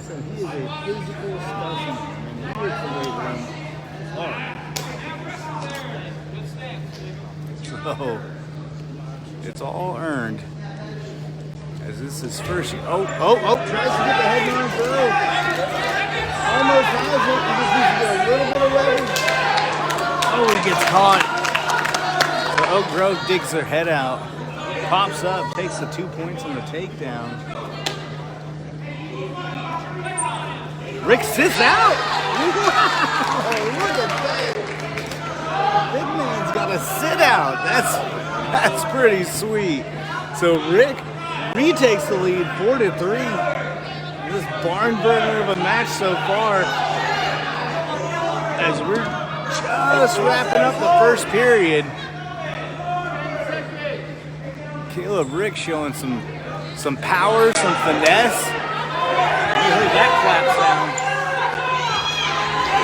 So he is a physical specimen. And he works the weight room hard. So, it's all earned. As this is first. Oh, tries to get the head on throw. Almost has it. He just needs to get a little bit of leverage. Oh, he gets caught. So Oak Grove digs their head out, pops up, takes the 2 points on the takedown. Rick sits out. Wow, look at that. Big man's got a sit out. That's pretty sweet. So Rick retakes the lead 4-3. This barn burner of a match so far. As we're just wrapping up the first period. Caleb Rick showing some power, some finesse. You heard that clap sound.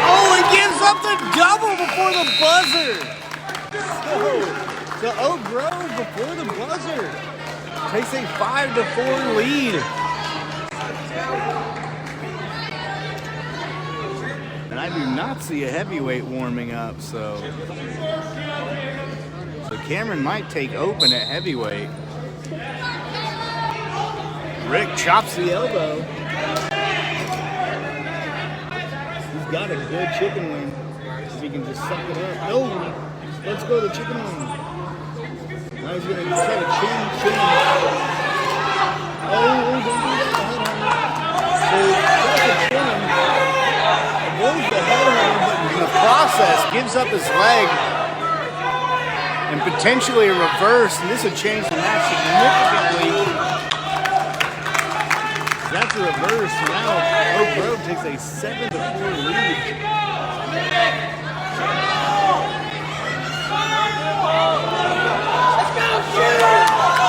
Oh, he gives up the double before the buzzer. So Oak Grove before the buzzer takes a 5-4 lead. And I do not see a heavyweight warming up, so Cameron might take open at heavyweight. Rick chops the elbow. He's got a good chicken wing. If he can just suck it up. No, let's go to the chicken wing. Now he's going to try to chin. Oh, don't do that. So he tries to chin him. Avoids the headhunter, but in the process gives up his leg. And potentially a reverse. And this would change the match significantly. That's a reverse. Now Oak Grove takes a 7-4 lead.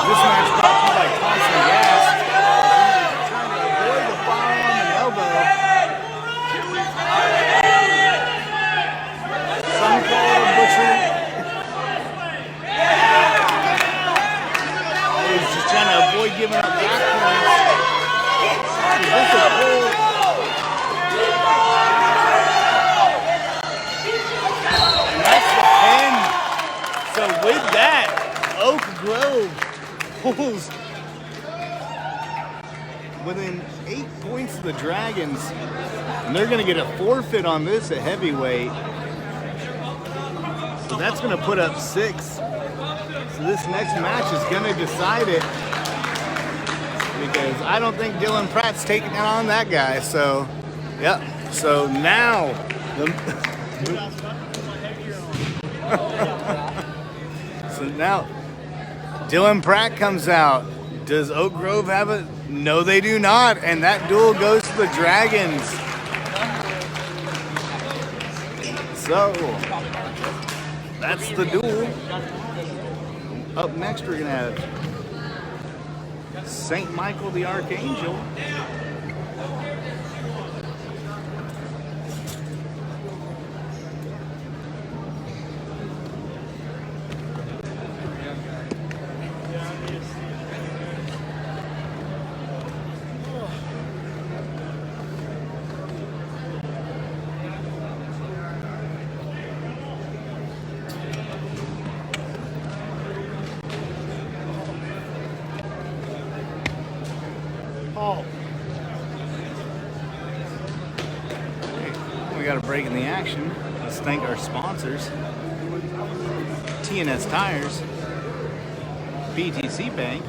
This match brought to you by Thompson Gas. Trying to avoid the firearm and elbow. Some call it a butcher. He's just trying to avoid giving up back points. Is this a pull? And that's the 10. So with that, Oak Grove pulls within 8 points of the Dragons, and they're going to get a forfeit on this at heavyweight. So that's going to put up 6. So this next match is going to decide it, because I don't think Dylan Pratt's taking on that guy. So, yep. So now so now Dylan Pratt comes out. Does Oak Grove have it? No, they do not. And that duel goes to the Dragons. So that's the duel. Up next, we're going to have St. Michael the Archangel. We got a break in the action. Let's thank our sponsors: T&S Tires, BTC Bank,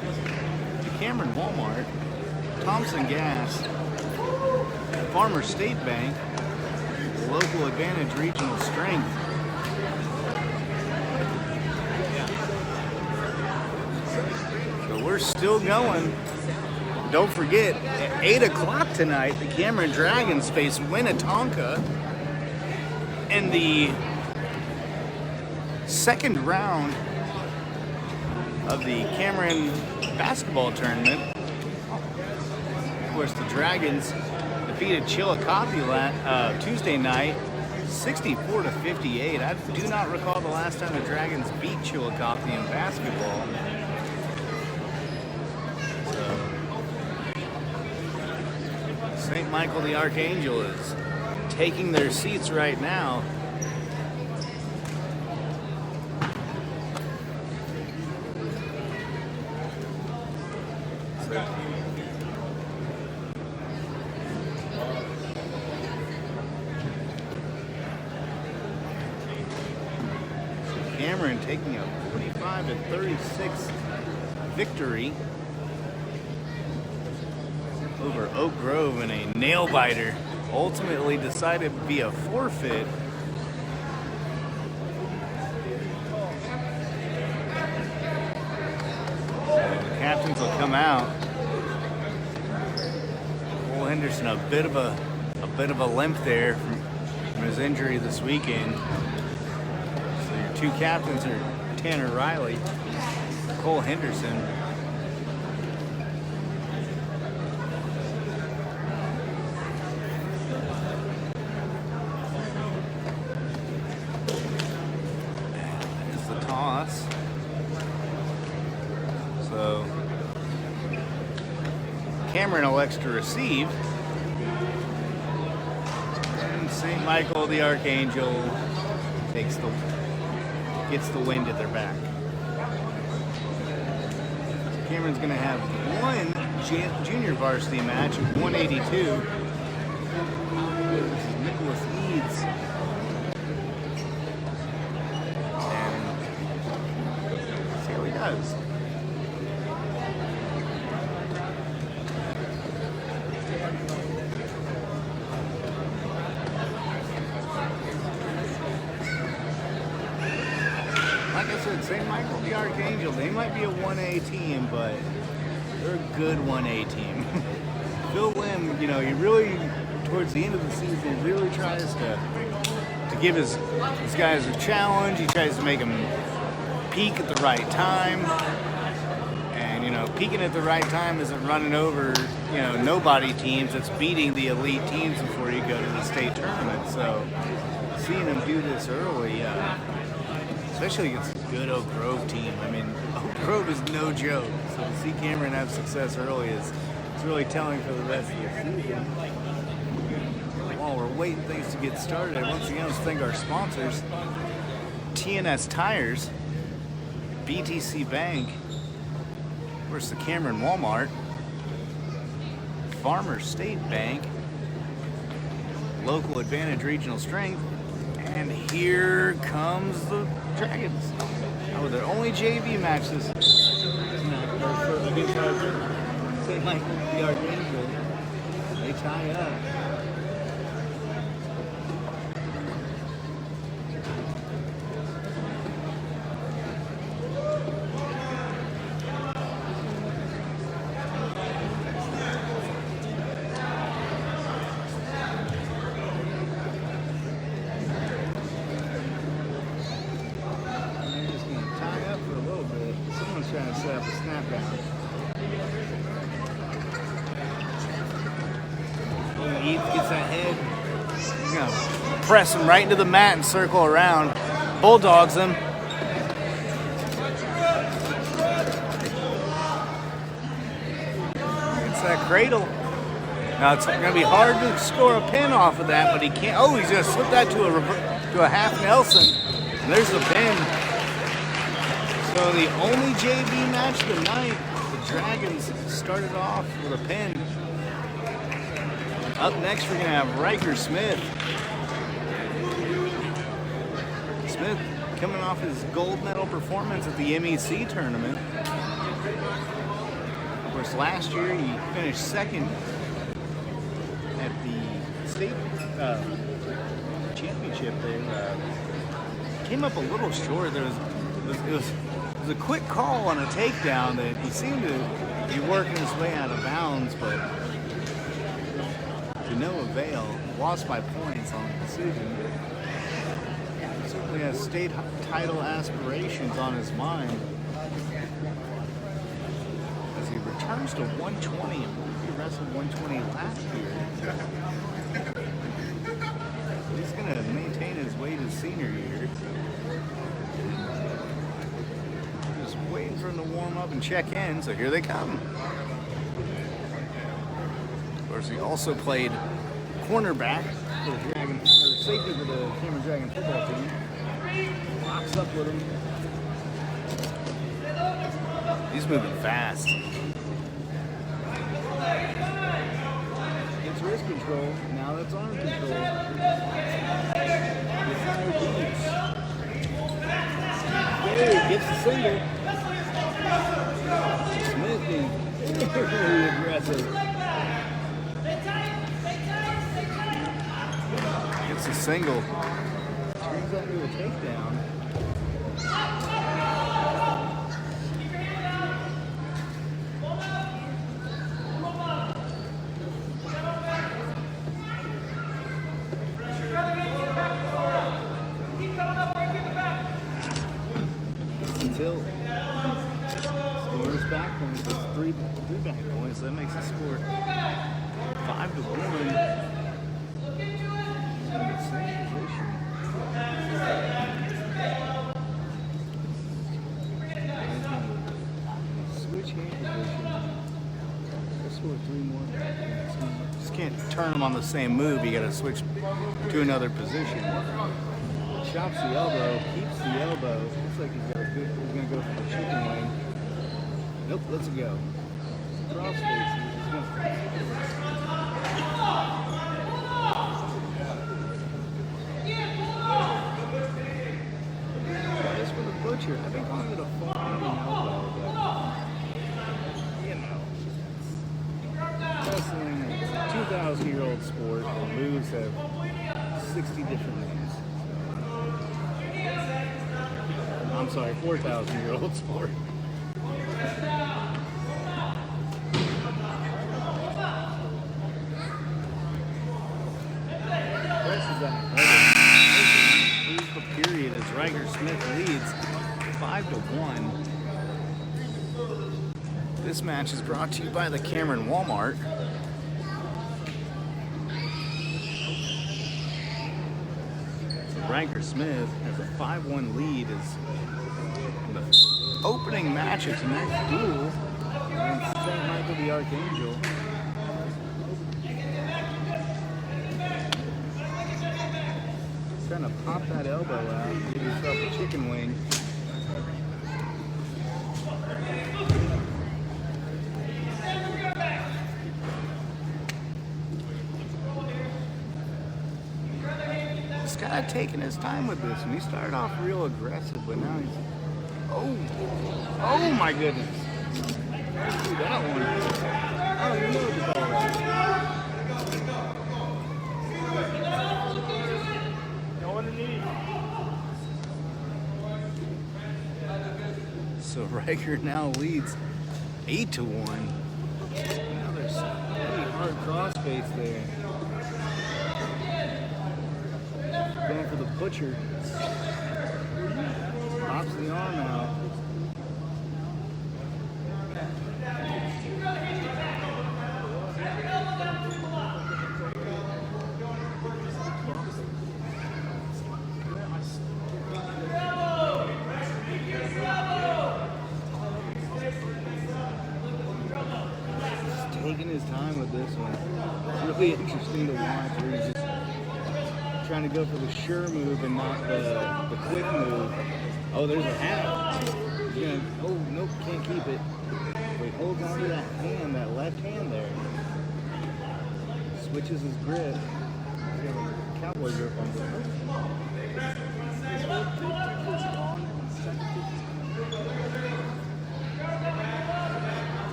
Cameron Walmart, Thompson Gas, Farmer State Bank, Local Advantage Regional Strength. So we're still going. Don't forget, at 8 o'clock tonight, the Cameron Dragons face Winnetonka in the second round of the Cameron basketball tournament. Of course, the Dragons defeated Chillicothe Tuesday night, 64-58. I do not recall the last time the Dragons beat Chillicothe in basketball. So, St. Michael the Archangel is taking their seats right now. Cameron taking a 45-36 victory over Oak Grove in a nail biter, ultimately decided via forfeit. The captains will come out. Cole Henderson, a bit of a limp there from his injury this weekend. Two captains are Tanner Riley, Cole Henderson. There's the toss. So Cameron elects to receive. And St. Michael the Archangel gets the wind at their back. Cameron's going to have one junior varsity match at 182. This is Nicholas Eads. And see how he does. Like I said, St. Michael the Archangel, they might be a 1A team, but they're a good 1A team. Phil Lim, you know, he really, towards the end of the season, really tries to give his guys a challenge. He tries to make them peak at the right time. And, you know, peaking at the right time isn't running over, you know, nobody teams. It's beating the elite teams before you go to the state tournament. So seeing him do this early, especially against a good Oak Grove team. I mean, Oak Grove is no joke. So to see Cameron have success early is really telling for the rest of the season. While we're waiting things to get started, once again, let's thank our sponsors. TNS Tires, BTC Bank, of course the Cameron Walmart, Farmer State Bank, Local Advantage Regional Strength, and here comes the Dragons. Oh, their only JV match this against St. Michael the Archangel. They tie up. Trying to set up a snap down. Eads gets that head. He's gonna press him right into the mat and circle around. Bulldogs him. It's that cradle. Now it's gonna be hard to score a pin off of that, but he can't. Oh, he's gonna slip that to a half Nelson. And there's the pin. So the only JV match of the night, the Dragons started off with a pin. Up next, we're going to have Ryker Smith. Smith coming off his gold medal performance at the MEC tournament. Of course, last year he finished second at the state championship there. Came up a little short. It was a quick call on a takedown that he seemed to be working his way out of bounds, but to no avail. Lost by points on the decision. Certainly has state title aspirations on his mind. As he returns to 120, and he wrestled 120 last year. He's going to maintain his weight his senior year. Just waiting for him to warm up and check in, so here they come. Of course, he also played cornerback for the Dragon, or safety for the Cameron Dragon football team. Locks up with him. He's moving fast. Gets wrist control. Now that's arm control. There, gets the single. Smith being very aggressive. Gets a single. Turns that into a takedown. Until scores back points, it's three back points. That makes the score 5-1. Same position. Switch hand position. Let's score 3 more. Just can't turn them on the same move. You got to switch to another position. Chops the elbow, keeps the elbow. Looks like he's going to go for the chicken wing. Nope, lets it go. Cross face. As for the butcher, I've been calling it a falling elbow, but you know, wrestling is a 2,000-year-old sport, and moves have 60 different names. I'm sorry, 4,000-year-old sport. Presses that. Here's the period as Ryker Smith leads 5-1. This match is brought to you by the Cameron Walmart. So Ryker Smith has a 5-1 lead as the opening match of tonight's duel against St. Michael the Archangel. Trying to pop that elbow out and give yourself a chicken wing. He's kind of taking his time with this, and he started off real aggressive, but now he's... Oh my goodness. Let's do that one. Oh, you know what to call that. So Ryker now leads 8-1. Now there's a really hard crossface there. Going for the butcher. Pops the arm out. Taking his time with this one. It's really interesting to watch where he's just trying to go for the sure move and not the quick move. Oh, there's a hat. He's gonna, oh, nope, can't keep it. So he holds on to that hand, that left hand there. Switches his grip. He's got a cowboy grip on it.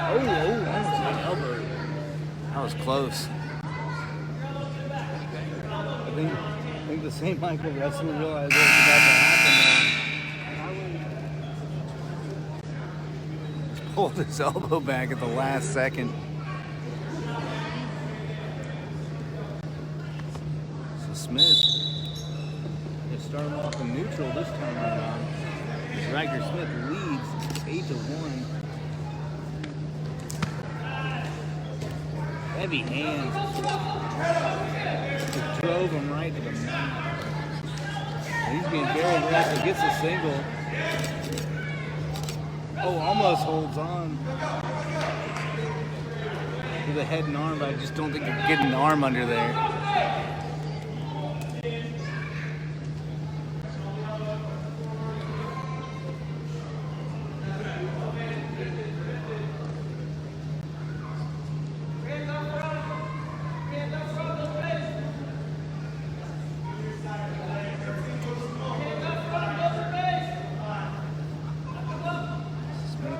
Almost an elbow. That was close. I think the St. Michael wrestler realized what was about to happen there. Pulled his elbow back at the last second. So Smith just start him off in neutral this time around. Ryker Smith leads 8-1. Heavy hands. Just drove him right to the mat. He's being very aggressive. Gets a single. Oh, almost holds on to the head and arm, but I just don't think they're getting the arm under there.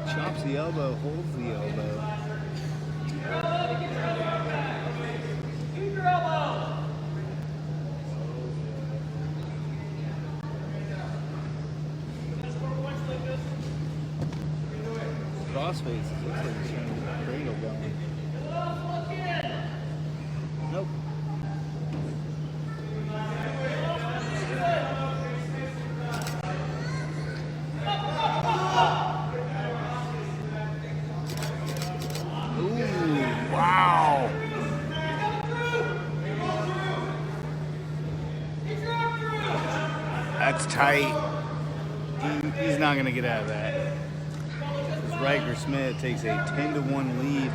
Chops the elbow, holds the elbow. Crossface, looks like he's trying to get the cradle going. Nope. Wow. That's tight. He's not going to get out of that. Ryker Smith takes a 10-1 lead.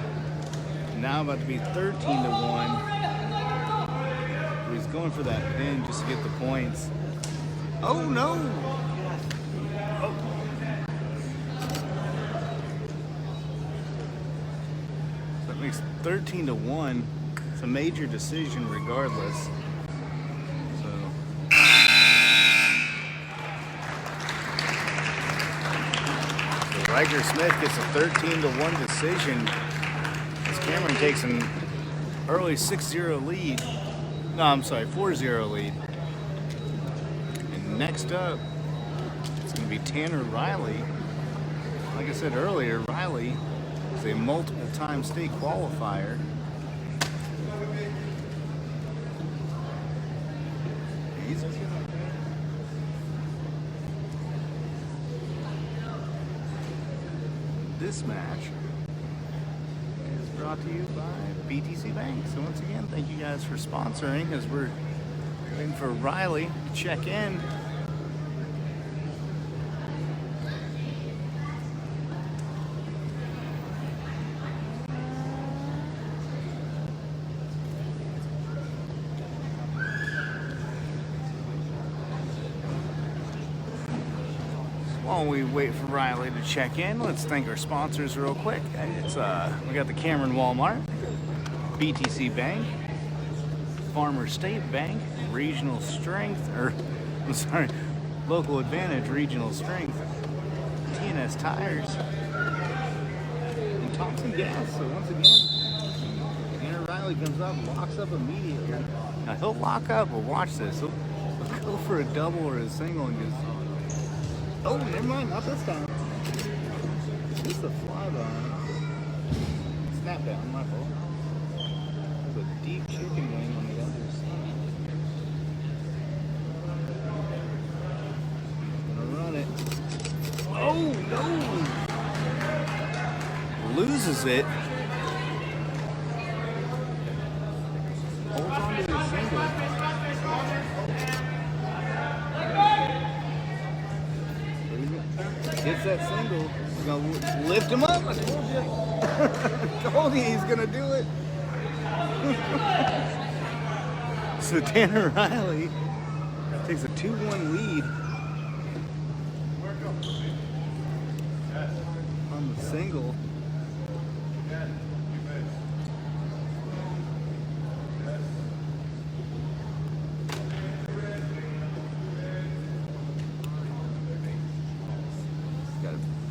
Now about to be 13-1. He's going for that pin just to get the points. Oh no! Oh. So that makes 13-1. It's a major decision regardless. Ryker Smith gets a 13-1 decision. As Cameron takes an early 6-0 lead. No, I'm sorry, 4-0 lead. And next up, it's going to be Tanner Riley. Like I said earlier, Riley is a multiple-time state qualifier. This match is brought to you by BTC Bank. So once again, thank you guys for sponsoring as we're waiting for Riley to check in. While we wait for Riley to check in, let's thank our sponsors real quick. It's we got the Cameron Walmart, BTC Bank, Farmer State Bank, Regional Strength, Local Advantage Regional Strength, TNS Tires, and Thompson Gas. So once again, Tanner Riley comes up, locks up immediately. Now he'll lock up, but watch this. He'll go for a double or a single and just. Oh, never mind, not this time. It's the fly line. Snap down, my fault. There's a deep chicken wing on the other side. Gonna run it. Oh, no! Loses it. Holds on to the single. Gets that single. He's gonna lift him up. I told you. Told you he's gonna do it. So Tanner Riley takes a 2-1 lead on the single.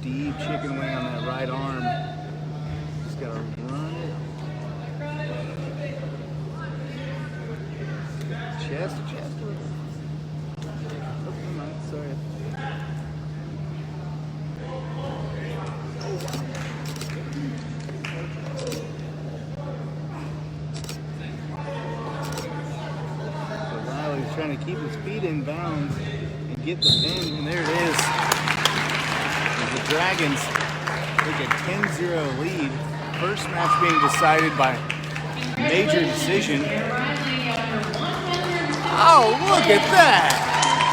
Deep chicken wing on that right arm. Just gotta run it. Chest to chest. Oh, never mind. Sorry. So Riley's trying to keep his feet in bounds. get the pin, and there it is. The Dragons take a 10-0 lead. First match being decided by major decision. Oh, look at that!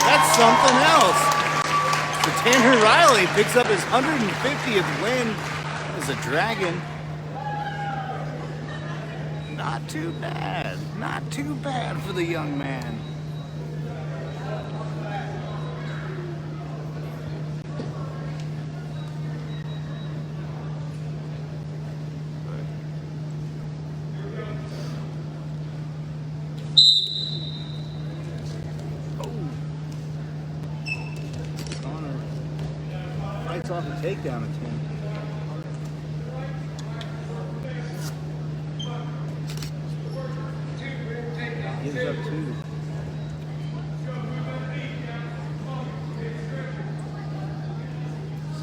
That's something else. So Tanner Riley picks up his 150th win as a Dragon. Not too bad. Not too bad for the young man. Fights off a takedown attempt. Gives up 2.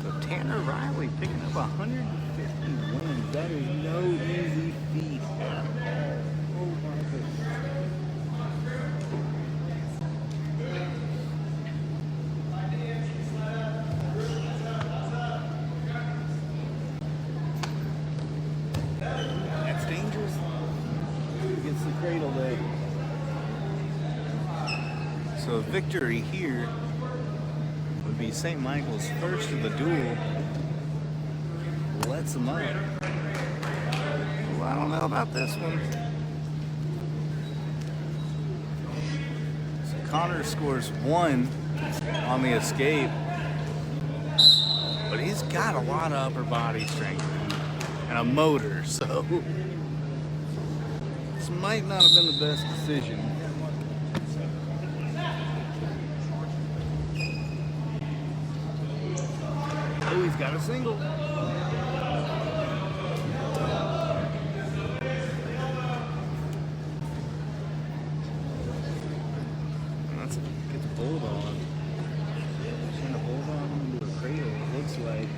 So Tanner Riley picking up 150 wins. That is no easy feat at all. Oh my goodness. That's dangerous. Gets the cradle there. So a victory here would be St. Michael's first of the duel. Lets them up. Well, I don't know about this one. So Connor scores 1 on the escape. But he's got a lot of upper body strength and a motor, so this might not have been the best decision. Oh, he's got a single. That's gets a bulldog. Trying to bulldog him into a cradle, it looks like.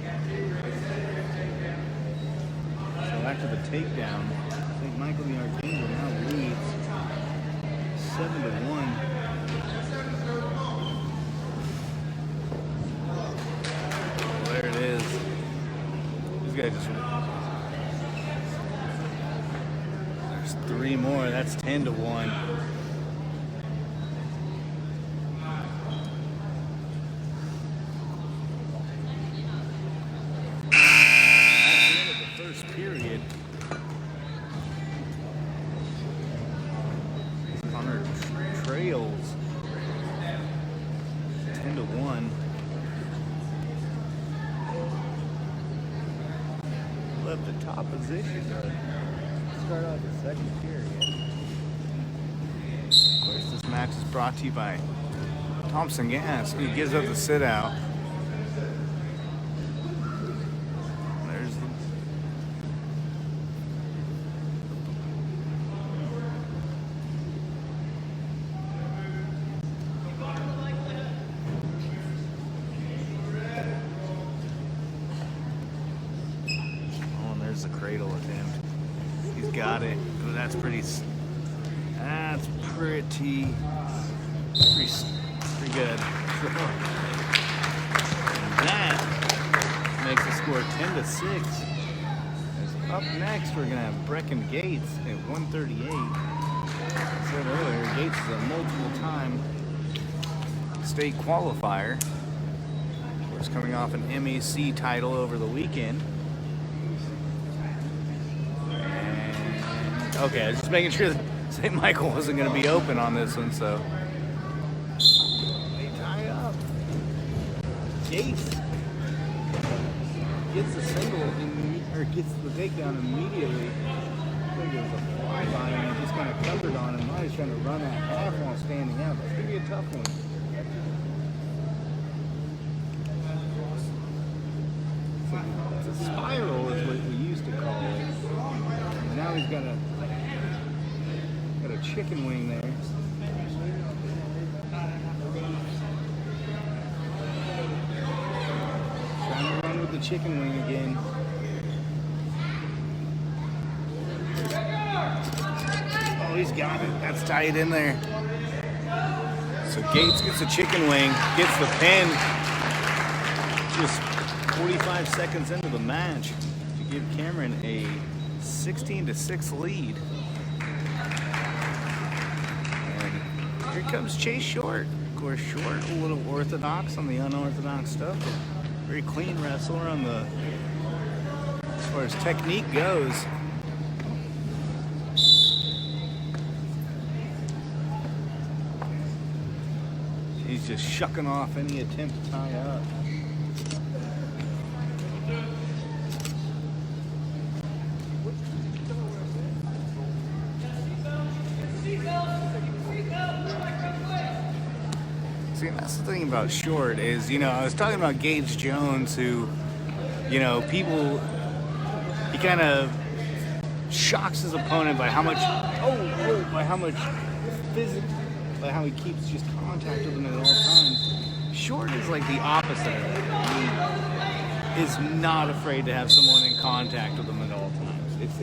So after the takedown, St. Michael the Archangel now leads 7-1. There it is. This guy just. There's 3 more. That's 10-1. Period. Connor trails 10-1. Left the top position to start off the second period. Of course, this match is brought to you by Thompson Gas. He gives up the sit out. There's the the cradle attempt. He's got it. Oh, that's pretty good. And that makes the score 10-6. Up next, we're gonna have Brecken Gates at 138. I said earlier, Gates is a multiple-time state qualifier. Of course, coming off an MEC title over the weekend. Okay, I was just making sure that St. Michael wasn't going to be open on this one, so. They tie up. Gates gets the single, or gets the takedown immediately. I think it was a fly by him, and he just kind of covered on him. Now he's trying to run that half while standing up. That's going to be a tough one. It's a spiral is what we used to call it. And now he's got a chicken wing there. Trying to run with the chicken wing again. Oh, he's got it. That's tight in there. So Gates gets a chicken wing, gets the pin. Just 45 seconds into the match to give Cameron a 16-6 lead. And here comes Chase Short. Of course, Short a little orthodox on the unorthodox stuff. Very clean wrestler on the as far as technique goes. He's just shucking off any attempt to tie up. See, that's the thing about Short is, you know, I was talking about Gage Jones, who, you know, people, he kind of shocks his opponent by how much, by how much physical, by how he keeps just contact with him at all times. Short is like the opposite of that. He is not afraid to have someone in contact with him at all times. It's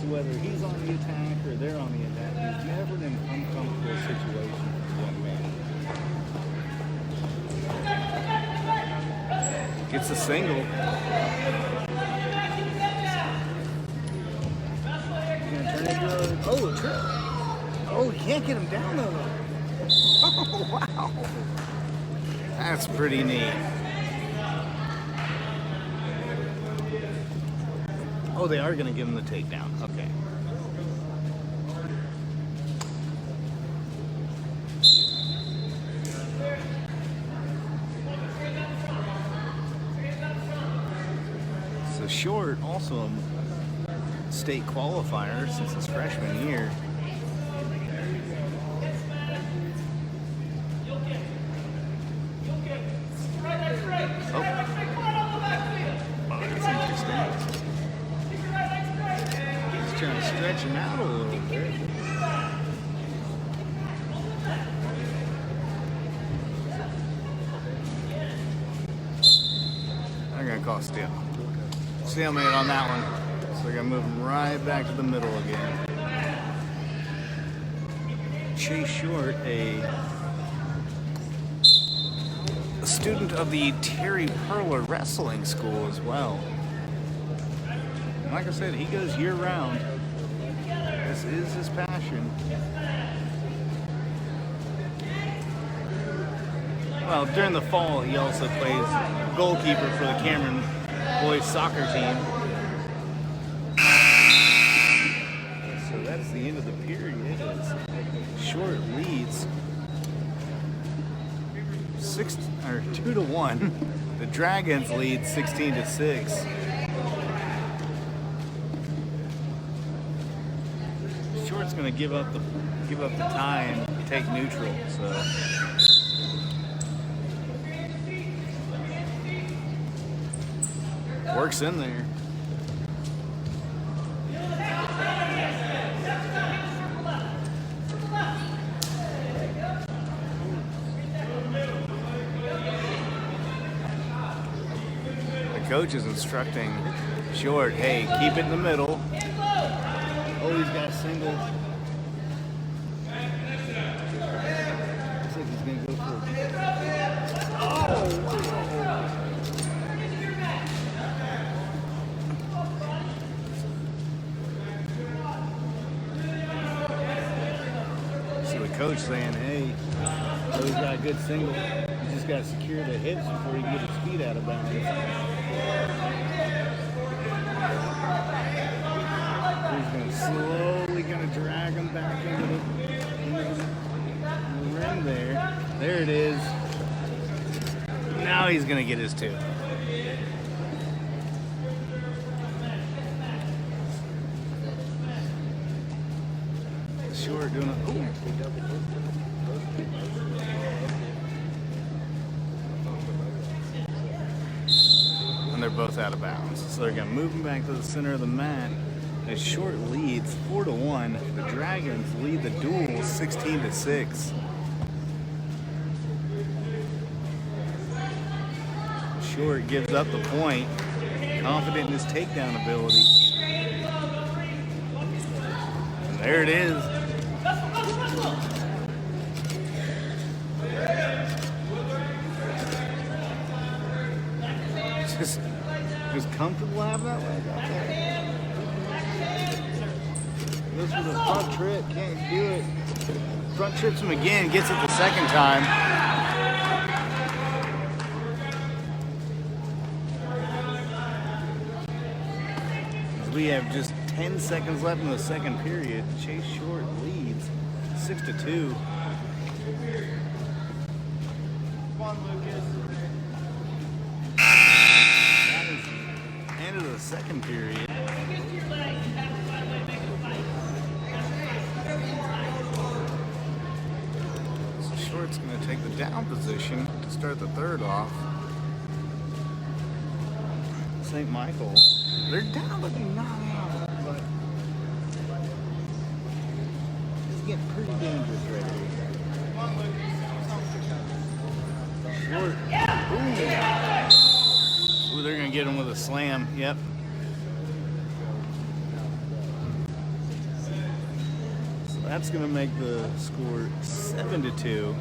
whether he's on the attack or they're on the attack, he's never in an uncomfortable situation for the young man. Gets a single. Oh, a trip. Oh, he can't get him down though. Oh, wow. That's pretty neat. Oh, they are going to give him the takedown. Okay. So Short, also a state qualifier since his freshman year. Oh, that's interesting. Trying to stretch him out a little bit. They're gonna call stalemate on that one. So they're gonna move him right back to the middle again. Chase Short, a student of the Terry Perler Wrestling School as well. Like I said, he goes year-round. This is his passion. Well, during the fall, he also plays goalkeeper for the Cameron boys soccer team. So that's the end of the period. Short leads 2-1. The Dragons lead 16-6. Short's going to give up the tie and take neutral. So works in there. The coach is instructing Short, hey, keep it in the middle. Oh, he's got a single. Looks like he's going to go for it. Oh, wow. So the coach saying, hey, oh, he's got a good single. He's just got to secure the hips before he can get his feet out of bounds. Slowly gonna drag him back into the ring there. There it is. Now he's gonna get his two. Short doing a and they're both out of bounds. So they're gonna move him back to the center of the mat. As Short leads 4-1. The Dragons lead the duel 16-6. Short gives up the point, confident in his takedown ability. There it is. Just comfortable having that leg out there. Goes for the front trip, can't do it. Front trips him again, gets it the second time. As we have just 10 seconds left in the second period, Chase Short leads 6-2. Come on, Lucas. That is the end of the second period. So Short's going to take the down position to start the third off. St. Michael, they're down, but they're not out. But it's getting pretty dangerous right here. Short. Ooh, they're going to get him with a slam. Yep. So that's going to make the score 7-2.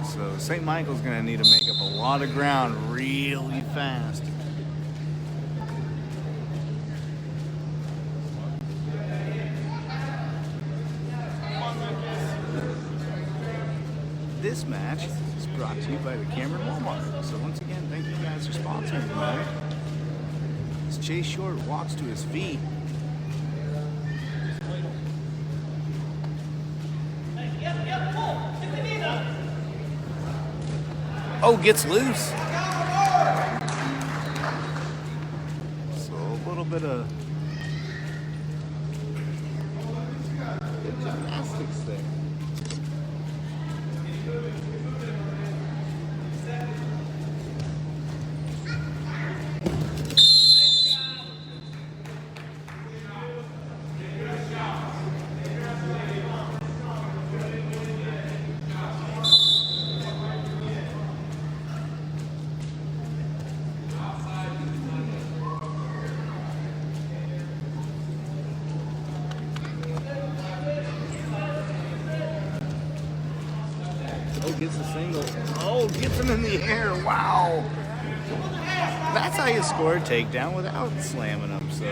So St. Michael's going to need to make up a lot of ground really fast. This match is brought to you by the Cameron Walmart. So once again, thank you guys for sponsoring tonight. As Chase Short walks to his feet. Oh, gets loose. So a little bit of gymnastics there. Gets a single. Oh, gets him in the air. Wow. That's how you score a takedown without slamming him. So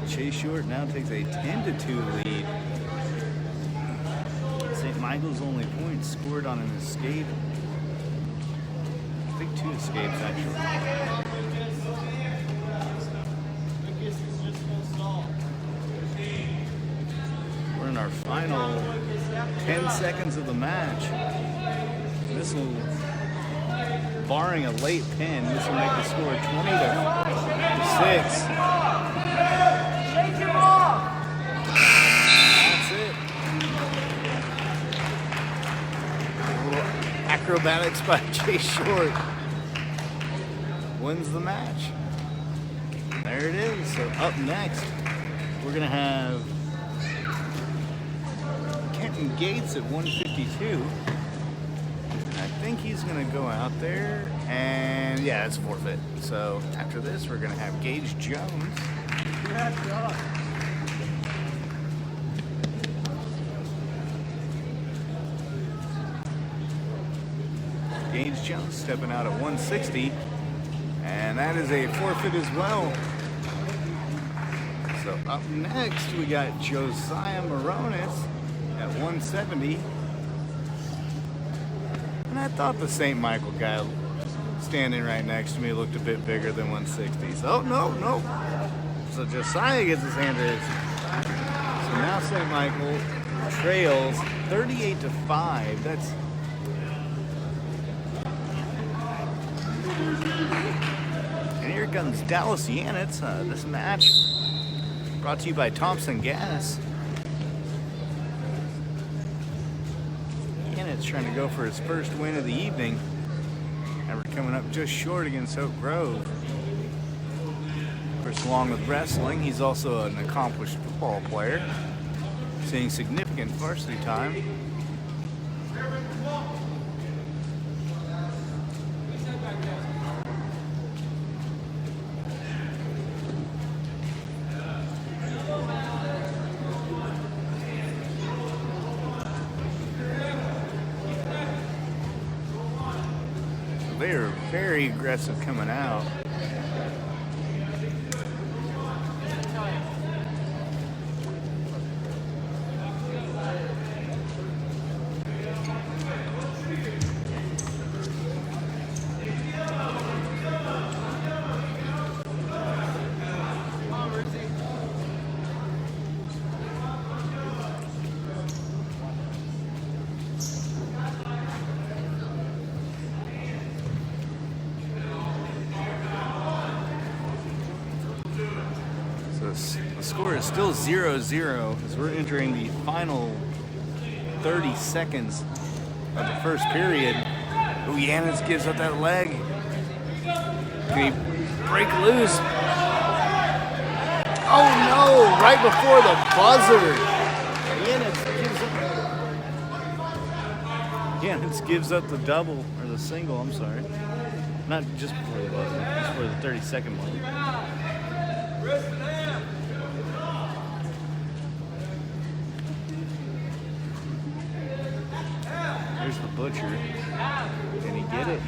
Chase Short now takes a 10-2 lead. St. Michael's only points scored on an escape. I think 2 escapes actually. In our final 10 seconds of the match. This will, barring a late pin, this will make the score 20-6. That's it. A little acrobatics by Chase Short wins the match. There it is. So up next, we're gonna have Gates at 152. I think he's going to go out there, and yeah, it's forfeit. So after this, we're going to have Gage Jones. Gage Jones stepping out at 160, and that is a forfeit as well. So up next, we got Josiah Moronis at 170. And I thought the St. Michael guy standing right next to me looked a bit bigger than 160. So, no. So Josiah gets his hand raised. So now St. Michael trails 38-5. That's... And here comes Dallas Yanitz. This match brought to you by Thompson Gas. Trying to go for his first win of the evening after coming up just short against Oak Grove. Of course, along with wrestling, he's also an accomplished football player, seeing significant varsity time. they are very aggressive coming out. The score is still 0-0 as we're entering the final 30 seconds of the first period. Oh, Yanis gives up that leg. Can he break loose? Oh no, right before the buzzer. Yanis gives up the double, or the single, I'm sorry. Not just before the buzzer, just for the 30-second one. Here's the butcher. Can he get it?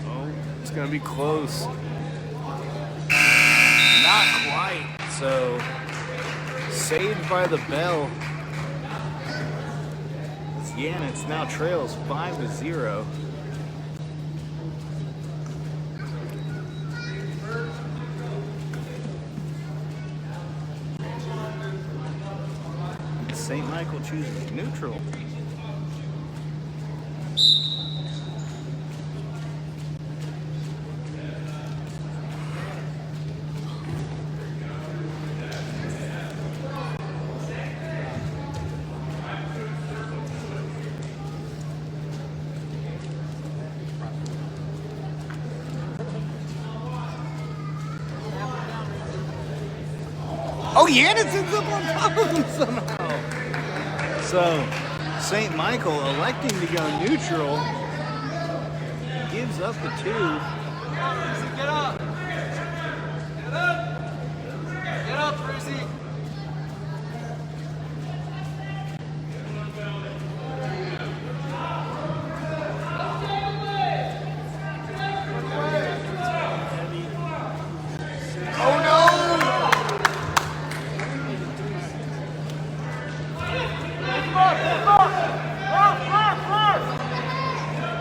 Oh, it's gonna be close. Not quite. So, saved by the bell. Yanis now trails 5-0. St. Michael chooses neutral. Oh, Yanis ends up on top of him somehow. So, St. Michael electing to go neutral, gives up the 2. Get up! Get up! Get up, Brucey!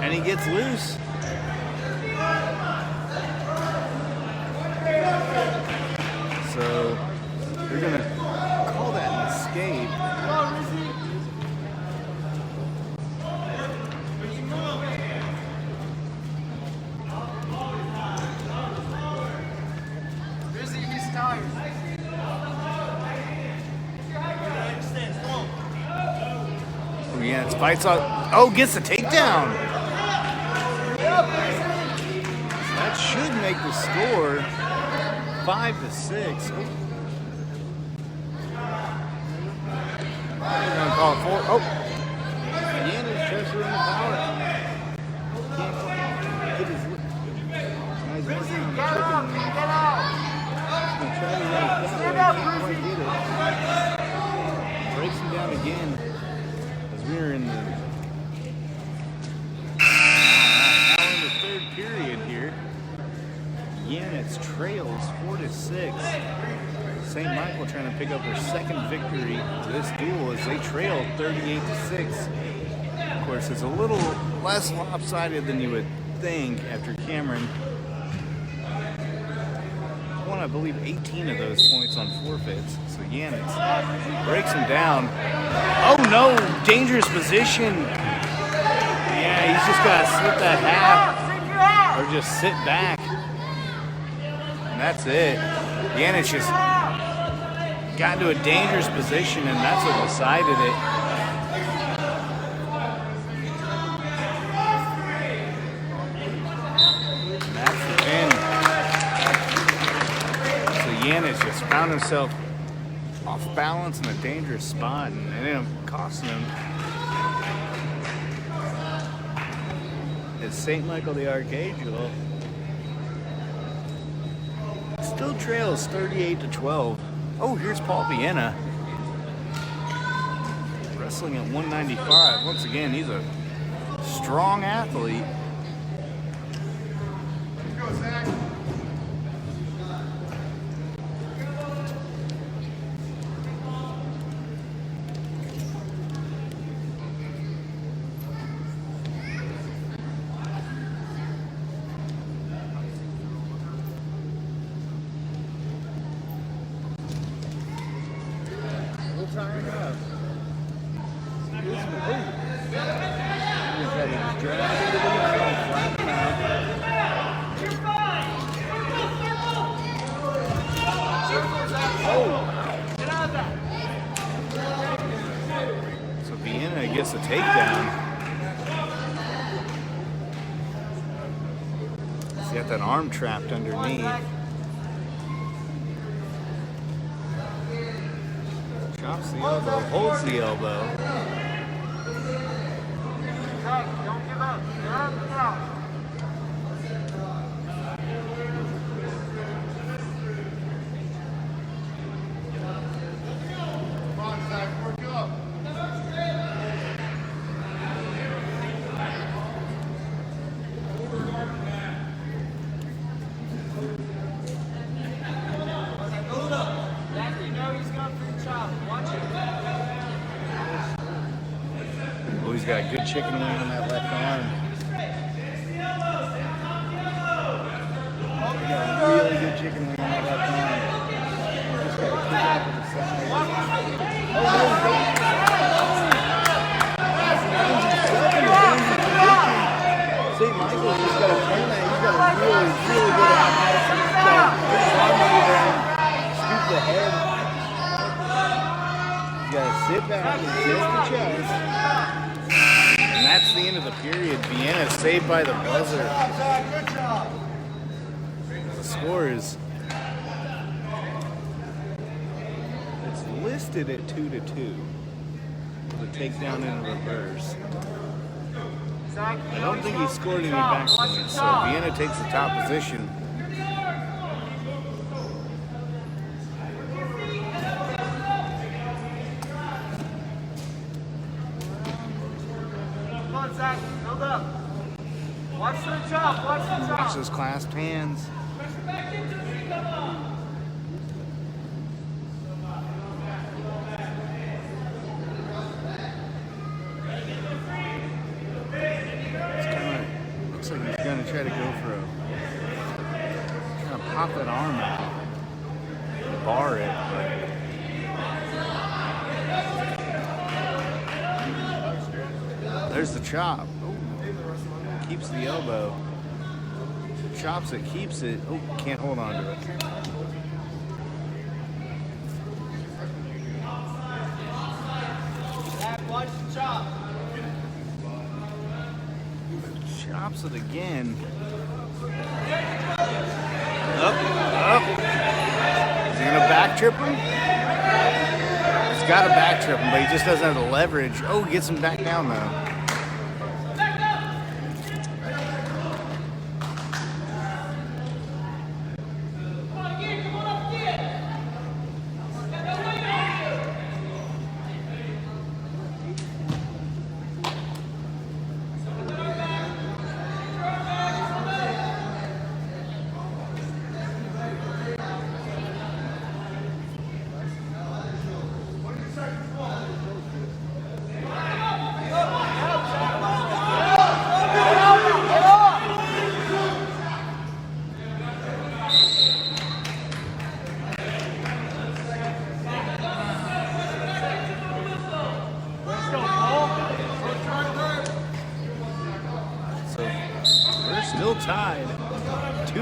And he gets loose. So they're gonna call that an escape. Busy, he's tired. Oh yeah, it's fights on. Oh, gets the takedown. That should make the score 5-6. They're gonna call it 4. Oh, Yanis pressure in the power. Can't quite get his lip. Now he's working on the chicken wing. He's gonna try to run it down, but he can't quite get it. Breaks him down again as we're in the third period here. Yanis trails 4-6. St. Michael trying to pick up their second victory to this duel as they trail 38-6. Of course, it's a little less lopsided than you would think after Cameron won, I believe, 18 of those points on forfeits. So Yanis breaks him down. Oh no, dangerous position. Yeah, he's just got to slip that half or just sit back. And that's it. Yanis just got into a dangerous position, and that's what decided it. And that's the pin. So Yanis just found himself off balance in a dangerous spot, and it ended up costing him. It's St. Michael the Archangel still trails 38-12. Oh, here's Paul Vienna wrestling at 195. Once again, he's a strong athlete. We'll tie him up. So Vienna gets a takedown. He's got that arm trapped underneath. Chops the elbow, holds the elbow. Don't give up. Get up now. Come on, Zach, work up. Zach, you know he's going for the chop. Watch it. Oh, he's got a good chicken wing on that left arm. He's got a really good chicken wing on that left arm. Just got to kick out to the side. St. Michael's just got to turn that. He's got a really, really good athleticism. He's got a good arm over there and scoop the head. You got to sit back and just the chest. And that's the end of the period. Vienna saved by the buzzer. The score is, it's listed at 2-2. The takedown in reverse. I don't think he scored any back points, so Vienna takes the top position. Come on, Zach. Build up. Watch the chop. Watch the chop. Watch those clasped hands. Looks like he's gonna try to go for a, trying to pop that arm out, bar it, but there's the chop. Oh, keeps the elbow. Chops it, keeps it. Oh, can't hold on to it. Zach, watch the chop. Chops it again. Up, up. Is he gonna back trip him? He's got to back trip him, but he just doesn't have the leverage. Oh, he gets him back down though. Still tied, 2-2,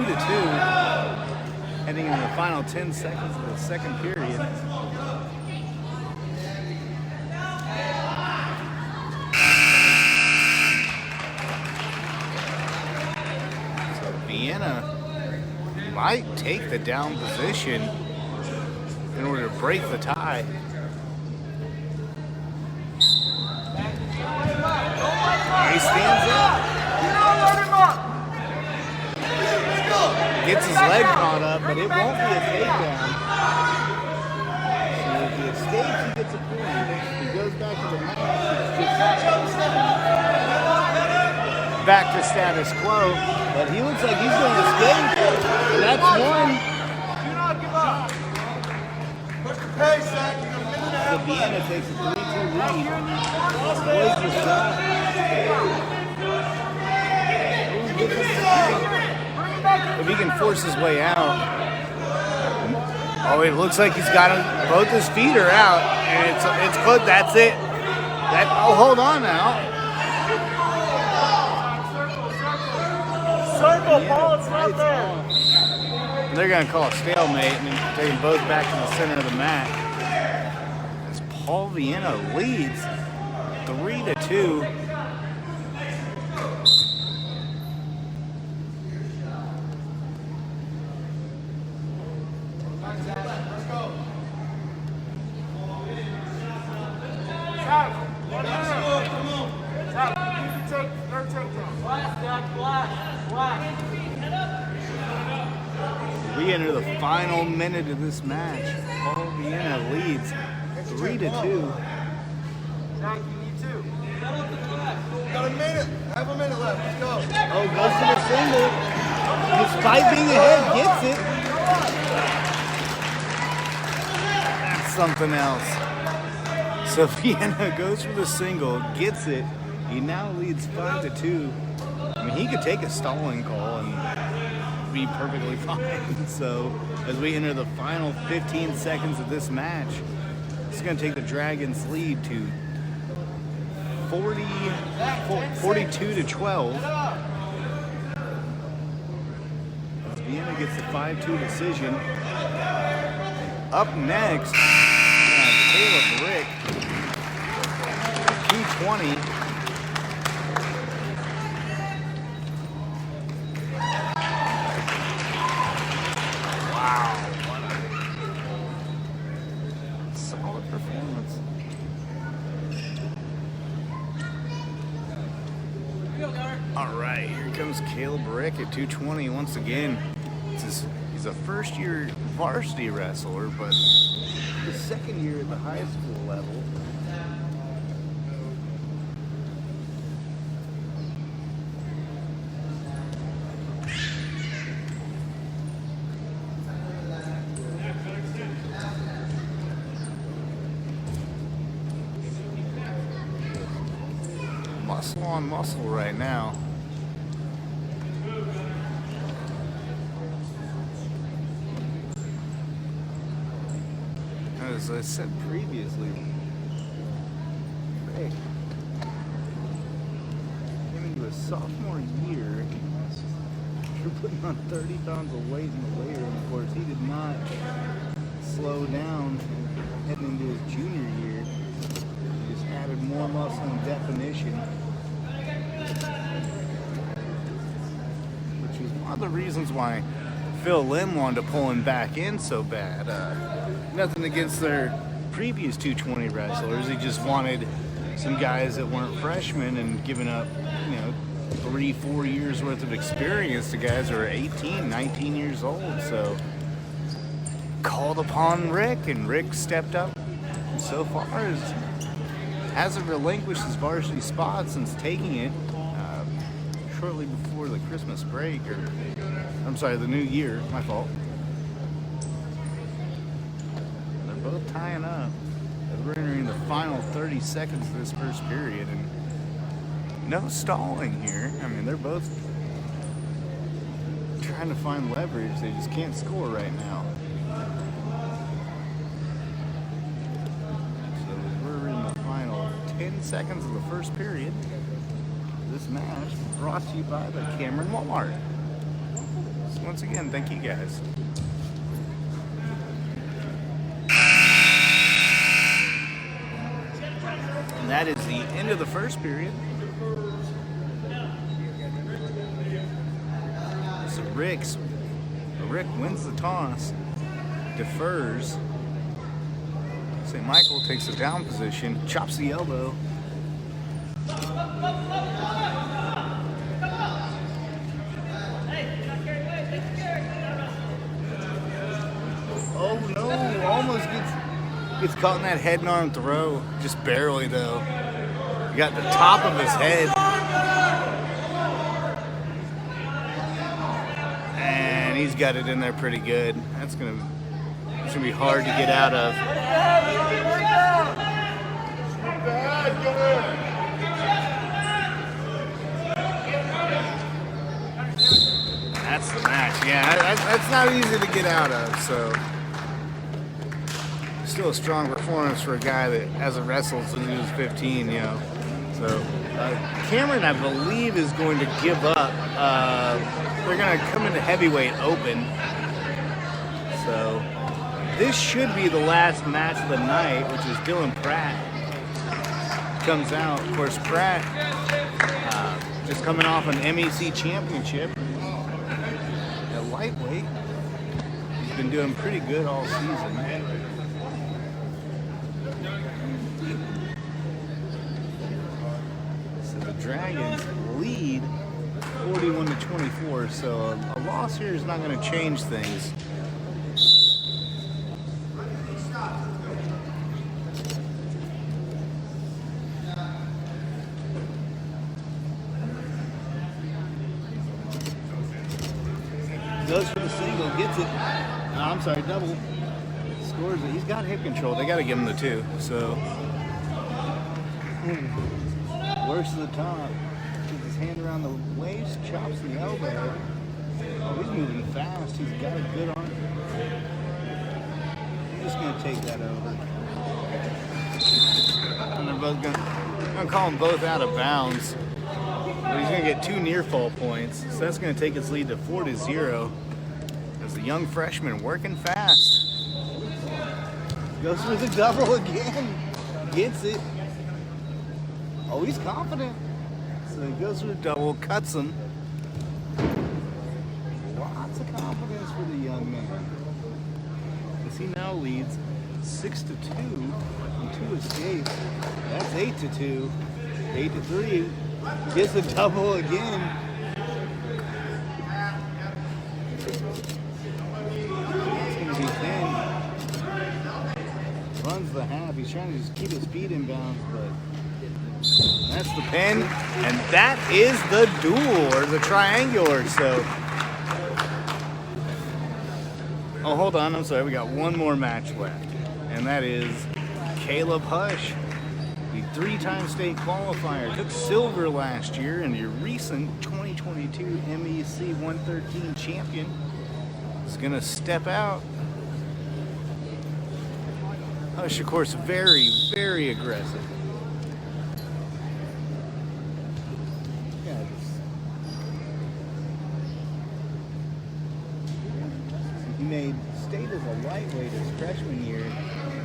heading into the final 10 seconds of the second period. So Vienna might take the down position in order to break the tie. There he stands up. Gets his leg caught up, but it won't be a takedown. So if he escapes, he gets a point. If he goes back to the mat, it's just back to status quo, but he looks like he's going to escape. And that's one. Do not give up. Push the pace, Zach. You got a minute and a So half Vienna left. takes a 3-2 lead. Plays the shot. If he can force his way out. Oh, it looks like he's got him. Both his feet are out, and it's close. That's it. Oh, hold on now. Circle, Paul. It's not there. They're going to call a stalemate and then take them both back to the center of the mat. As Paul Vienna leads 3-2. We enter the final minute of this match. Paul Vienna leads 3-2. Zach, you need two. Got a minute. Have a minute left. Let's go. Oh, goes to the single. Despite being ahead, gets it. That's something else. So Vienna goes for the single, gets it. He now leads 5-2. I mean, he could take a stalling call and be perfectly fine. So as we enter the final 15 seconds of this match, it's going to take the Dragons' lead to 42-12. As Vienna gets the 5-2 decision. Up next, we have Caleb Rick, 220. All right, here comes Caleb Rick at 220 once again. He's a first-year varsity wrestler, but the second year at the high school level. Muscle on muscle right now. As I said previously, Rick came into his sophomore year. You're putting on 30 pounds of weight in the weight room. Of course, he did not slow down heading into his junior year. He just added more muscle and definition, which is one of the reasons why Phil Lim wanted to pull him back in so bad. Nothing against their previous 220 wrestlers. He just wanted some guys that weren't freshmen and giving up, 3-4 years worth of experience to guys who are 18, 19 years old. So called upon Rick, and Rick stepped up. And so far hasn't relinquished his varsity spot since taking it shortly before the Christmas break, the new year, my fault. They're both tying up as we're entering the final 30 seconds of this first period, and no stalling here. I mean, they're both trying to find leverage. They just can't score right now. So we're in the final 10 seconds of the first period. This match brought to you by the Cameron Walmart. So once again, thank you guys. And that is the end of the first period. So Rick wins the toss, defers. St. Michael takes a down position, chops the elbow. Oh no, almost gets caught in that head and arm throw. Just barely though. He got the top of his head. and he's got it in there pretty good. It's gonna be hard to get out of. That's the match. Yeah, that's not easy to get out of. So still a strong performance for a guy that hasn't wrestled since he was 15. You know. So Cameron, I believe, is going to give up. They're going to come into heavyweight open. So this should be the last match of the night, which is Dylan Pratt comes out. Of course, Pratt just coming off an MEC championship at lightweight. He's been doing pretty good all season. So the Dragons lead 41-24. So a loss here is not going to change things. Goes for the single, gets it. I'm sorry, double. Scores it. He's got hip control. They got to give him the 2. So, works to the top. Gets his hand around the waist, chops the elbow. Oh, he's moving fast. He's got a good arm. I'm just going to take that over. And they're both going to call them both out of bounds. But he's going to get 2 near fall points, so that's going to take his lead to 4-0. As the young freshman working fast. Goes for the double again. Gets it. Oh, he's confident. So he goes for the double, cuts him. Lots of confidence for the young man. As he now leads 6-2 on 2 escapes. That's 8-2. 8-3. Gets a double again. It's going to be 10. Runs the half. He's trying to just keep his feet in bounds, but that's the pin. And that is the duel, or the triangular. So, oh, hold on. I'm sorry. We got one more match left. And that is Caleb Hush. The 3-time state qualifier, took silver last year, and the recent 2022 MEC 113 champion is going to step out. Hush, of course, very, very aggressive. He made state as a lightweight his freshman year,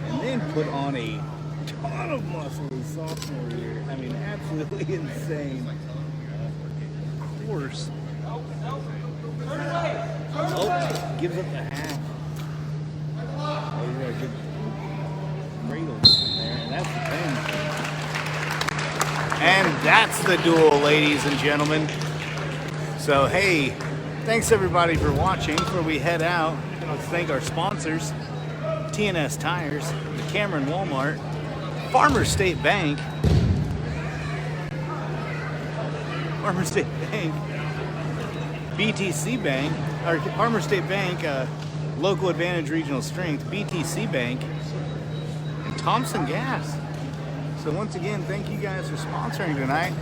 and then put on a ton of muscle his sophomore year. I mean, absolutely insane. Of course. Oh, gives up the half. Oh, you got a good cradle there, and that's the thing. And that's the duel, ladies and gentlemen. So, hey, thanks everybody for watching. Before we head out, let's thank our sponsors: TNS Tires, the Cameron Walmart, Farmer State Bank, BTC Bank, or Farmer State Bank, Local Advantage Regional Strength, BTC Bank, and Thompson Gas. So once again, thank you guys for sponsoring tonight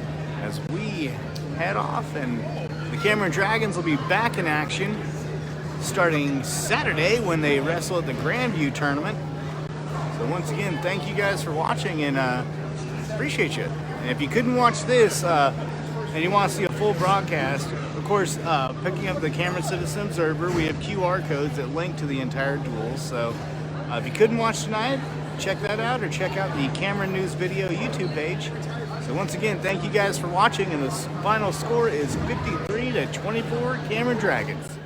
as we head off, and the Cameron Dragons will be back in action starting Saturday when they wrestle at the Grandview tournament. So once again, thank you guys for watching, and appreciate you. And if you couldn't watch this and you want to see a full broadcast, of course, picking up the Cameron Citizen Observer, we have QR codes that link to the entire duel. So if you couldn't watch tonight, check that out, or check out the Cameron News Video YouTube page. So once again, thank you guys for watching, and the final score is 53-24 Cameron Dragons.